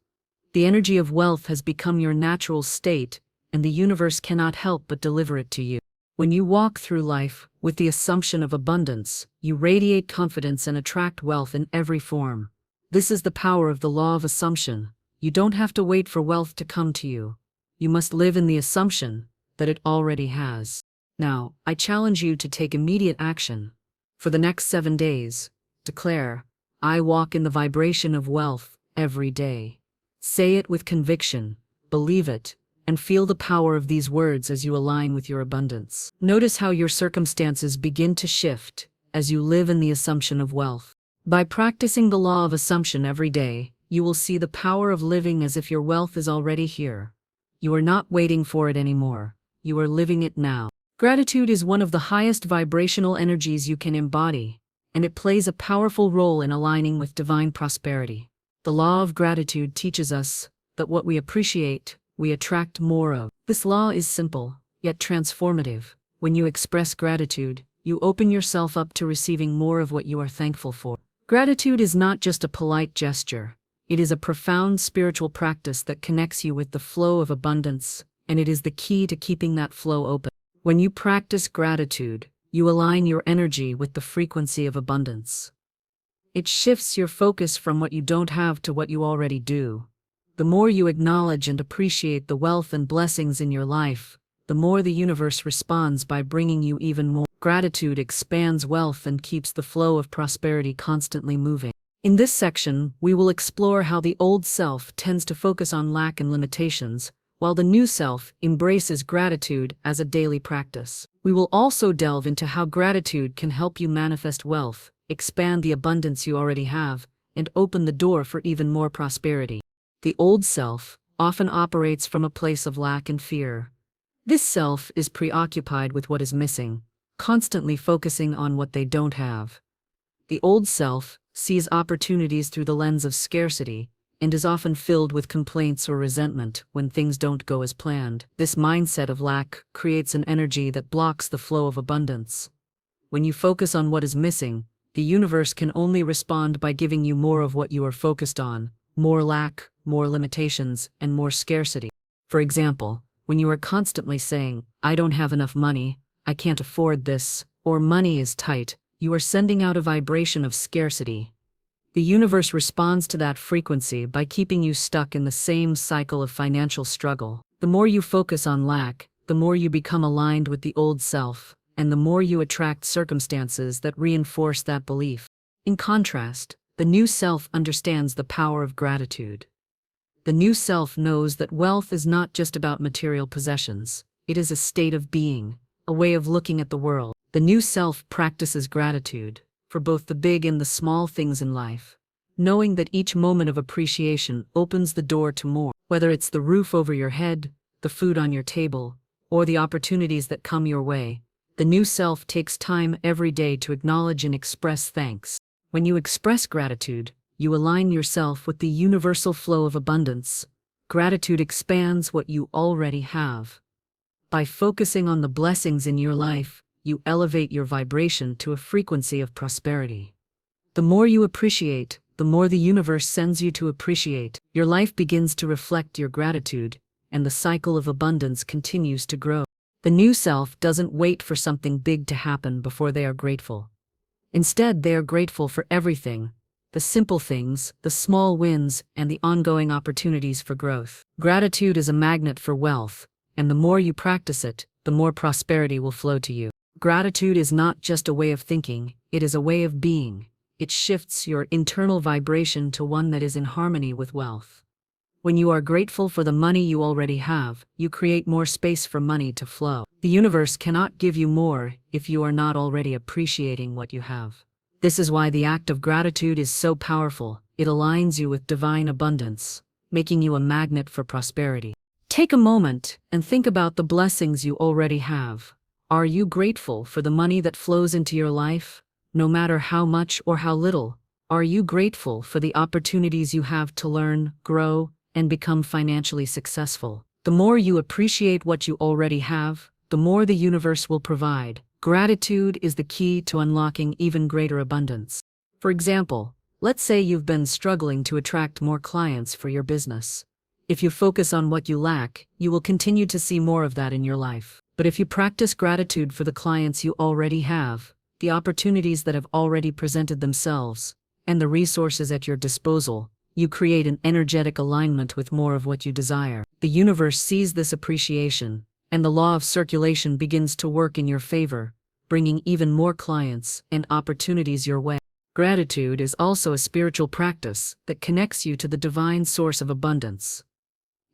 The energy of wealth has become your natural state, and the universe cannot help but deliver it to you. When you walk through life with the assumption of abundance, you radiate confidence and attract wealth in every form. This is the power of the law of assumption. You don't have to wait for wealth to come to you. You must live in the assumption that it already has. Now, I challenge you to take immediate action. For the next 7 days, declare, I walk in the vibration of wealth every day. Say it with conviction, believe it, and feel the power of these words as you align with your abundance. Notice how your circumstances begin to shift as you live in the assumption of wealth. By practicing the law of assumption every day, you will see the power of living as if your wealth is already here. You are not waiting for it anymore. You are living it now. Gratitude is one of the highest vibrational energies you can embody, and it plays a powerful role in aligning with divine prosperity. The law of gratitude teaches us that what we appreciate, we attract more of. This law is simple, yet transformative. When you express gratitude, you open yourself up to receiving more of what you are thankful for. Gratitude is not just a polite gesture. It is a profound spiritual practice that connects you with the flow of abundance, and it is the key to keeping that flow open. When you practice gratitude, you align your energy with the frequency of abundance. It shifts your focus from what you don't have to what you already do. The more you acknowledge and appreciate the wealth and blessings in your life, the more the universe responds by bringing you even more. Gratitude expands wealth and keeps the flow of prosperity constantly moving. In this section, we will explore how the old self tends to focus on lack and limitations, while the new self embraces gratitude as a daily practice. We will also delve into how gratitude can help you manifest wealth, expand the abundance you already have, and open the door for even more prosperity. The old self often operates from a place of lack and fear. This self is preoccupied with what is missing, constantly focusing on what they don't have. The old self sees opportunities through the lens of scarcity and is often filled with complaints or resentment when things don't go as planned. This mindset of lack creates an energy that blocks the flow of abundance. When you focus on what is missing, the universe can only respond by giving you more of what you are focused on: more lack, more limitations, and more scarcity. For example, when you are constantly saying, I don't have enough money, I can't afford this, or money is tight, you are sending out a vibration of scarcity. The universe responds to that frequency by keeping you stuck in the same cycle of financial struggle. The more you focus on lack, the more you become aligned with the old self, and the more you attract circumstances that reinforce that belief. In contrast, the new self understands the power of gratitude. The new self knows that wealth is not just about material possessions. It is a state of being, a way of looking at the world. The new self practices gratitude for both the big and the small things in life, knowing that each moment of appreciation opens the door to more. Whether it's the roof over your head, the food on your table, or the opportunities that come your way, The new self takes time every day to acknowledge and express thanks. When you express gratitude, you align yourself with the universal flow of abundance. Gratitude expands what you already have. By focusing on the blessings in your life, you elevate your vibration to a frequency of prosperity. The more you appreciate, the more the universe sends you to appreciate. Your life begins to reflect your gratitude, and the cycle of abundance continues to grow. The new self doesn't wait for something big to happen before they are grateful. Instead, they are grateful for everything: the simple things, the small wins, and the ongoing opportunities for growth. Gratitude is a magnet for wealth, and the more you practice it, the more prosperity will flow to you. Gratitude is not just a way of thinking, it is a way of being. It shifts your internal vibration to one that is in harmony with wealth. When you are grateful for the money you already have, you create more space for money to flow. The universe cannot give you more if you are not already appreciating what you have. This is why the act of gratitude is so powerful. It aligns you with divine abundance, making you a magnet for prosperity. Take a moment and think about the blessings you already have. Are you grateful for the money that flows into your life? No matter how much or how little, are you grateful for the opportunities you have to learn, grow, and become financially successful? The more you appreciate what you already have, the more the universe will provide. Gratitude is the key to unlocking even greater abundance. For example, let's say you've been struggling to attract more clients for your business. If you focus on what you lack, you will continue to see more of that in your life. But if you practice gratitude for the clients you already have, the opportunities that have already presented themselves, and the resources at your disposal, you create an energetic alignment with more of what you desire. The universe sees this appreciation, and the law of circulation begins to work in your favor, bringing even more clients and opportunities your way. Gratitude is also a spiritual practice that connects you to the divine source of abundance.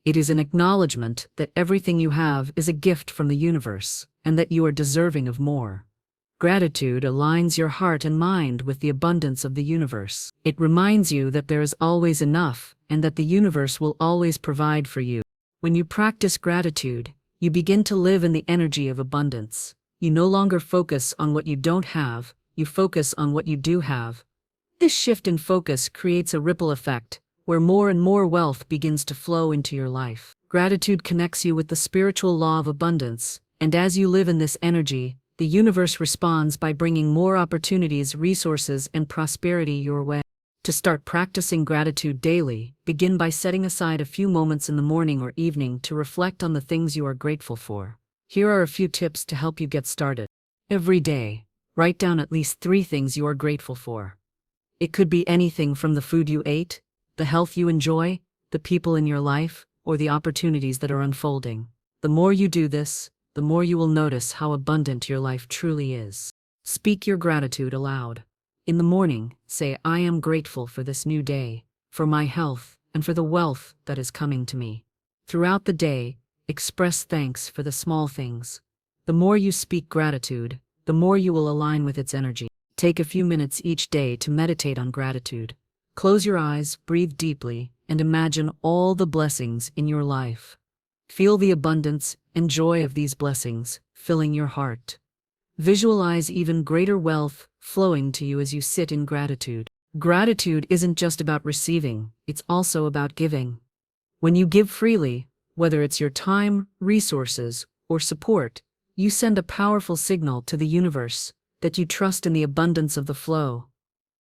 It is an acknowledgement that everything you have is a gift from the universe, and that you are deserving of more. Gratitude aligns your heart and mind with the abundance of the universe. It reminds you that there is always enough, and that the universe will always provide for you. When you practice gratitude, you begin to live in the energy of abundance. You no longer focus on what you don't have, you focus on what you do have. This shift in focus creates a ripple effect, where more and more wealth begins to flow into your life. Gratitude connects you with the spiritual law of abundance, and as you live in this energy, the universe responds by bringing more opportunities, resources, and prosperity your way. To start practicing gratitude daily, begin by setting aside a few moments in the morning or evening to reflect on the things you are grateful for. Here are a few tips to help you get started. Every day, write down at least 3 things you are grateful for. It could be anything from the food you ate, the health you enjoy, the people in your life, or the opportunities that are unfolding. The more you do this, the more you will notice how abundant your life truly is. Speak your gratitude aloud. In the morning, say, "I am grateful for this new day, for my health, and for the wealth that is coming to me." Throughout the day, express thanks for the small things. The more you speak gratitude, the more you will align with its energy. Take a few minutes each day to meditate on gratitude. Close your eyes, breathe deeply, and imagine all the blessings in your life. Feel the abundance and joy of these blessings filling your heart. Visualize even greater wealth flowing to you as you sit in gratitude. Gratitude isn't just about receiving, it's also about giving. When you give freely, whether it's your time, resources, or support, you send a powerful signal to the universe that you trust in the abundance of the flow.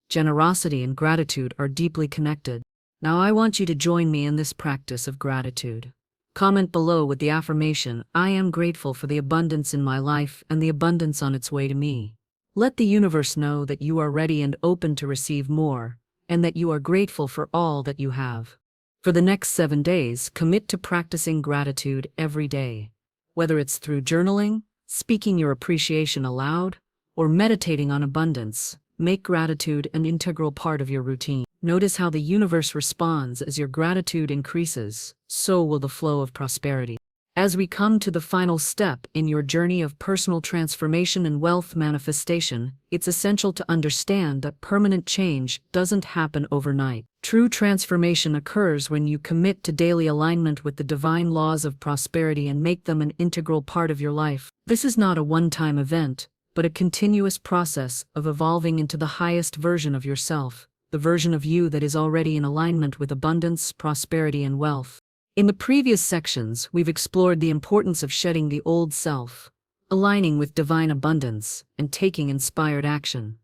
Generosity and gratitude are deeply connected. Now I want you to join me in this practice of gratitude. Comment below with the affirmation, "I am grateful for the abundance in my life and the abundance on its way to me." Let the universe know that you are ready and open to receive more, and that you are grateful for all that you have. For the next 7 days, commit to practicing gratitude every day. Whether it's through journaling, speaking your appreciation aloud, or meditating on abundance, make gratitude an integral part of your routine. Notice how the universe responds as your gratitude increases, so will the flow of prosperity. As we come to the final step in your journey of personal transformation and wealth manifestation, it's essential to understand that permanent change doesn't happen overnight. True transformation occurs when you commit to daily alignment with the divine laws of prosperity and make them an integral part of your life. This is not a one-time event, but a continuous process of evolving into the highest version of yourself, the version of you that is already in alignment with abundance, prosperity, and wealth. In the previous sections, we've explored the importance of shedding the old self, aligning with divine abundance, and taking inspired action.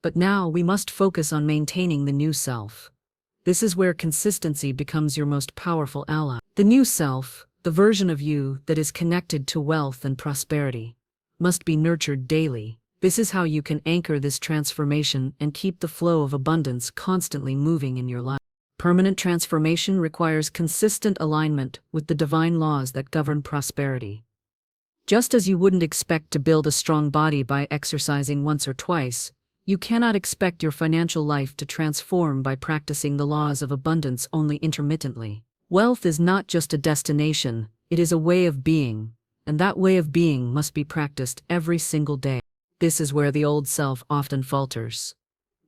But now we must focus on maintaining the new self. This is where consistency becomes your most powerful ally. The new self, the version of you that is connected to wealth and prosperity, must be nurtured daily. This is how you can anchor this transformation and keep the flow of abundance constantly moving in your life. Permanent transformation requires consistent alignment with the divine laws that govern prosperity. Just as you wouldn't expect to build a strong body by exercising once or twice, you cannot expect your financial life to transform by practicing the laws of abundance only intermittently. Wealth is not just a destination, it is a way of being, and that way of being must be practiced every single day. This is where the old self often falters.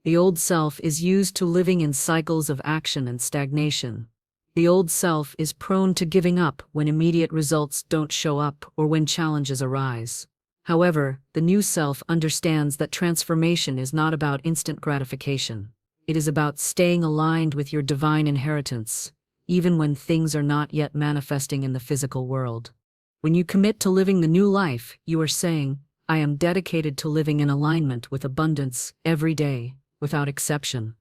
The old self is used to living in cycles of action and stagnation. The old self is prone to giving up when immediate results don't show up or when challenges arise. However, the new self understands that transformation is not about instant gratification. It is about staying aligned with your divine inheritance, even when things are not yet manifesting in the physical world. When you commit to living the new life, you are saying, I am dedicated to living in alignment with abundance every day, without exception.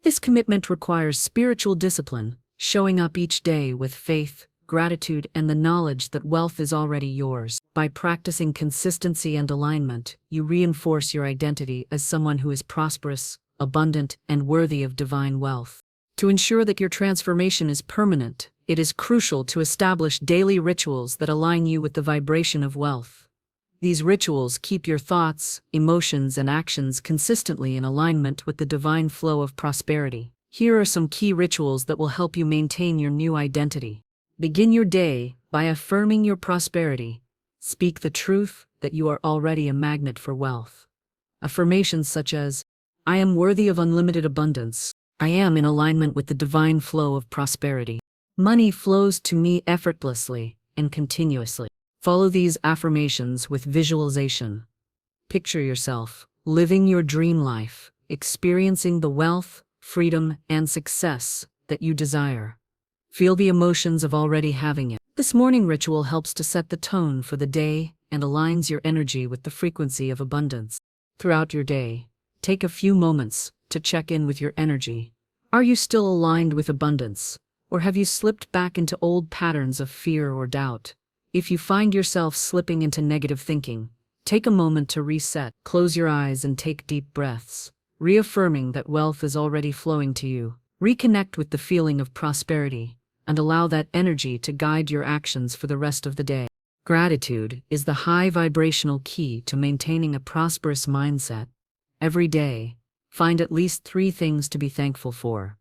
This commitment requires spiritual discipline, showing up each day with faith, gratitude, and the knowledge that wealth is already yours. By practicing consistency and alignment, you reinforce your identity as someone who is prosperous, abundant, and worthy of divine wealth. To ensure that your transformation is permanent, it is crucial to establish daily rituals that align you with the vibration of wealth. These rituals keep your thoughts, emotions, and actions consistently in alignment with the divine flow of prosperity. Here are some key rituals that will help you maintain your new identity. Begin your day by affirming your prosperity. Speak the truth that you are already a magnet for wealth. Affirmations such as, I am worthy of unlimited abundance. I am in alignment with the divine flow of prosperity. Money flows to me effortlessly and continuously. Follow these affirmations with visualization. Picture yourself living your dream life, experiencing the wealth, freedom, and success that you desire. Feel the emotions of already having it. This morning ritual helps to set the tone for the day and aligns your energy with the frequency of abundance. Throughout your day, take a few moments to check in with your energy. Are you still aligned with abundance, or have you slipped back into old patterns of fear or doubt? If you find yourself slipping into negative thinking, take a moment to reset. Close your eyes and take deep breaths, reaffirming that wealth is already flowing to you. Reconnect with the feeling of prosperity and allow that energy to guide your actions for the rest of the day. Gratitude is the high vibrational key to maintaining a prosperous mindset. Every day, find at least 3 things to be thankful for.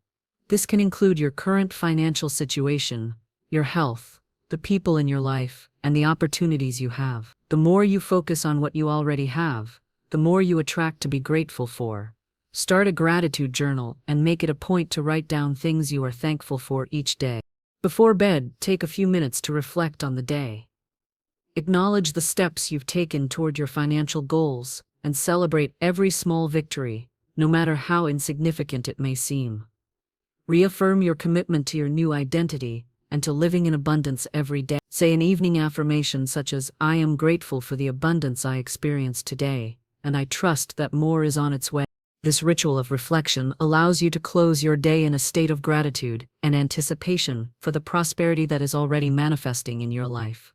This can include your current financial situation, your health, the people in your life, and the opportunities you have. The more you focus on what you already have, the more you attract to be grateful for. Start a gratitude journal and make it a point to write down things you are thankful for each day. Before bed, take a few minutes to reflect on the day. Acknowledge the steps you've taken toward your financial goals and celebrate every small victory, no matter how insignificant it may seem. Reaffirm your commitment to your new identity and to living in abundance every day. Say an evening affirmation such as, I am grateful for the abundance I experienced today, and I trust that more is on its way. This ritual of reflection allows you to close your day in a state of gratitude and anticipation for the prosperity that is already manifesting in your life.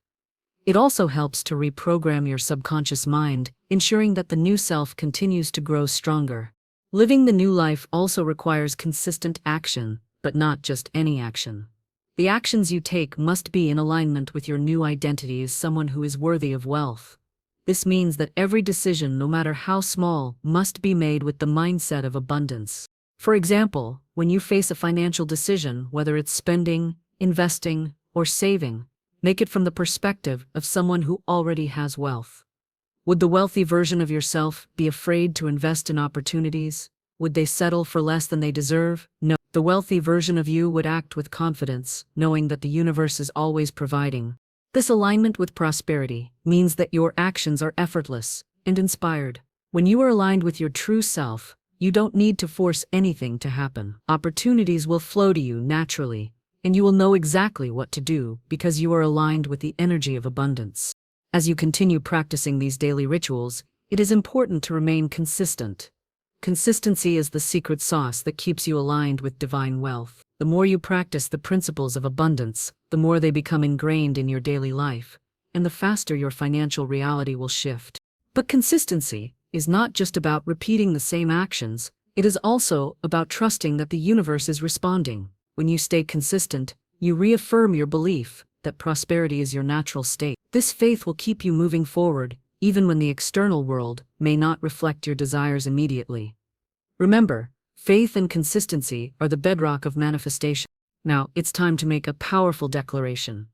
It also helps to reprogram your subconscious mind, ensuring that the new self continues to grow stronger. Living the new life also requires consistent action, but not just any action. The actions you take must be in alignment with your new identity as someone who is worthy of wealth. This means that every decision, no matter how small, must be made with the mindset of abundance. For example, when you face a financial decision, whether it's spending, investing, or saving, Make it from the perspective of someone who already has wealth. Would the wealthy version of yourself be afraid to invest in opportunities? Would they settle for less than they deserve? No. The wealthy version of you would act with confidence, knowing that the universe is always providing. This alignment with prosperity means that your actions are effortless and inspired. When you are aligned with your true self, you don't need to force anything to happen. Opportunities will flow to you naturally, and you will know exactly what to do because you are aligned with the energy of abundance. As you continue practicing these daily rituals, it is important to remain consistent. Consistency is the secret sauce that keeps you aligned with divine wealth. The more you practice the principles of abundance, the more they become ingrained in your daily life, and the faster your financial reality will shift. But consistency is not just about repeating the same actions, it is also about trusting that the universe is responding. When you stay consistent, you reaffirm your belief that prosperity is your natural state. This faith will keep you moving forward, even when the external world may not reflect your desires immediately. Remember, faith and consistency are the bedrock of manifestation. Now, it's time to make a powerful declaration.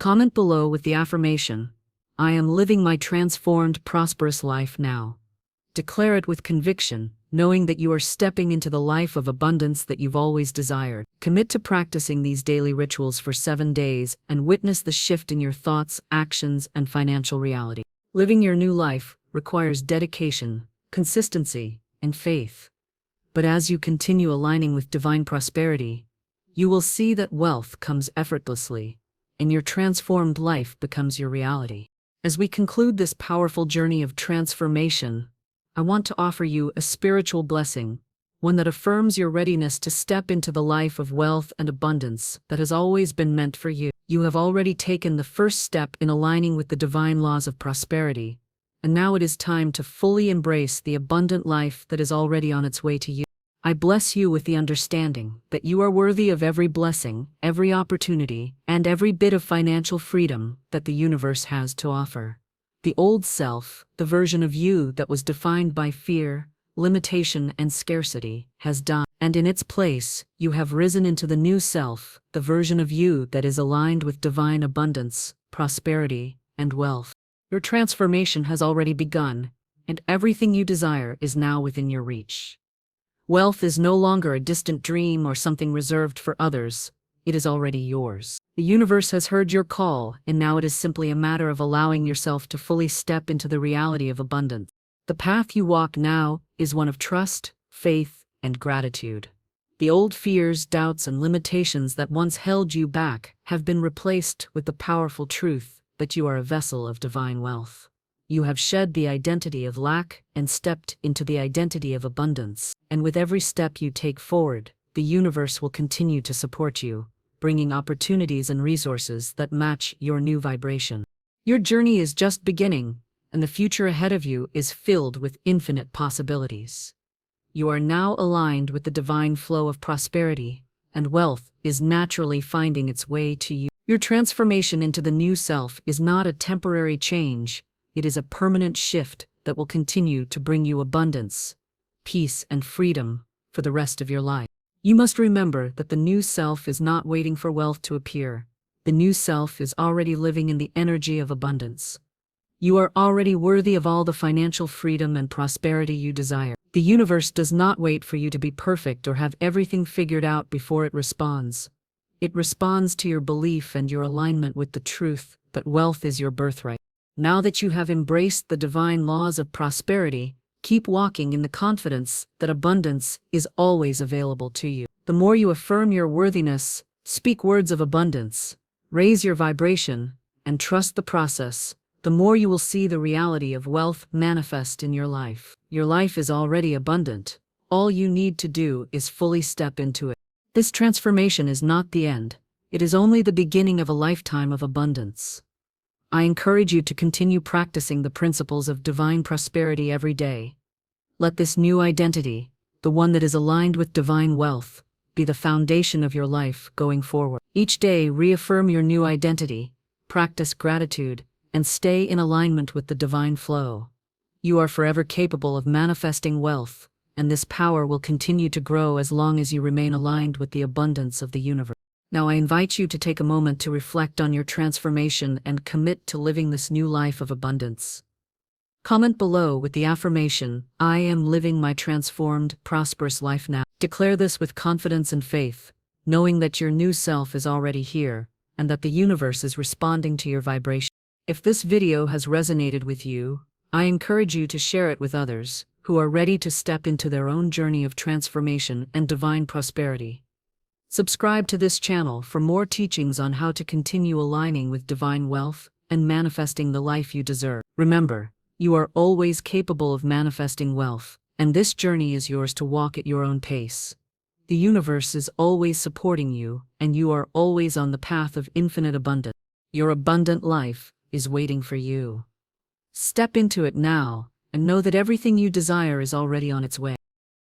Comment below with the affirmation, "I am living my transformed, prosperous life now." Declare it with conviction, knowing that you are stepping into the life of abundance that you've always desired. Commit to practicing these daily rituals for 7 days and witness the shift in your thoughts, actions, and financial reality. Living your new life requires dedication, consistency, and faith. But as you continue aligning with divine prosperity, you will see that wealth comes effortlessly, and your transformed life becomes your reality. As we conclude this powerful journey of transformation, I want to offer you a spiritual blessing, one that affirms your readiness to step into the life of wealth and abundance that has always been meant for you. You have already taken the first step in aligning with the divine laws of prosperity, and now it is time to fully embrace the abundant life that is already on its way to you. I bless you with the understanding that you are worthy of every blessing, every opportunity, and every bit of financial freedom that the universe has to offer. The old self, the version of you that was defined by fear, limitation, and scarcity, has died, and in its place, you have risen into the new self, the version of you that is aligned with divine abundance, prosperity, and wealth. Your transformation has already begun, and everything you desire is now within your reach. Wealth is no longer a distant dream or something reserved for others. It is already yours. The universe has heard your call, and now it is simply a matter of allowing yourself to fully step into the reality of abundance. The path you walk now is one of trust, faith, and gratitude. The old fears, doubts, and limitations that once held you back have been replaced with the powerful truth that you are a vessel of divine wealth. You have shed the identity of lack and stepped into the identity of abundance. And with every step you take forward, the universe will continue to support you, bringing opportunities and resources that match your new vibration. Your journey is just beginning, and the future ahead of you is filled with infinite possibilities. You are now aligned with the divine flow of prosperity, and wealth is naturally finding its way to you. Your transformation into the new self is not a temporary change, it is a permanent shift that will continue to bring you abundance, peace, and freedom for the rest of your life. You must remember that the new self is not waiting for wealth to appear. The new self is already living in the energy of abundance. You are already worthy of all the financial freedom and prosperity you desire. The universe does not wait for you to be perfect or have everything figured out before it responds. It responds to your belief and your alignment with the truth that wealth is your birthright. Now that you have embraced the divine laws of prosperity, keep walking in the confidence that abundance is always available to you. The more you affirm your worthiness, speak words of abundance, raise your vibration, and trust the process, the more you will see the reality of wealth manifest in your life. Your life is already abundant. All you need to do is fully step into it. This transformation is not the end. It is only the beginning of a lifetime of abundance. I encourage you to continue practicing the principles of divine prosperity every day. Let this new identity, the one that is aligned with divine wealth, be the foundation of your life going forward. Each day, reaffirm your new identity, practice gratitude, and stay in alignment with the divine flow. You are forever capable of manifesting wealth, and this power will continue to grow as long as you remain aligned with the abundance of the universe. Now I invite you to take a moment to reflect on your transformation and commit to living this new life of abundance. Comment below with the affirmation, "I am living my transformed, prosperous life now." Declare this with confidence and faith, knowing that your new self is already here, and that the universe is responding to your vibration. If this video has resonated with you, I encourage you to share it with others who are ready to step into their own journey of transformation and divine prosperity. Subscribe to this channel for more teachings on how to continue aligning with divine wealth and manifesting the life you deserve. Remember, you are always capable of manifesting wealth, and this journey is yours to walk at your own pace. The universe is always supporting you, and you are always on the path of infinite abundance. Your abundant life is waiting for you. Step into it now, and know that everything you desire is already on its way.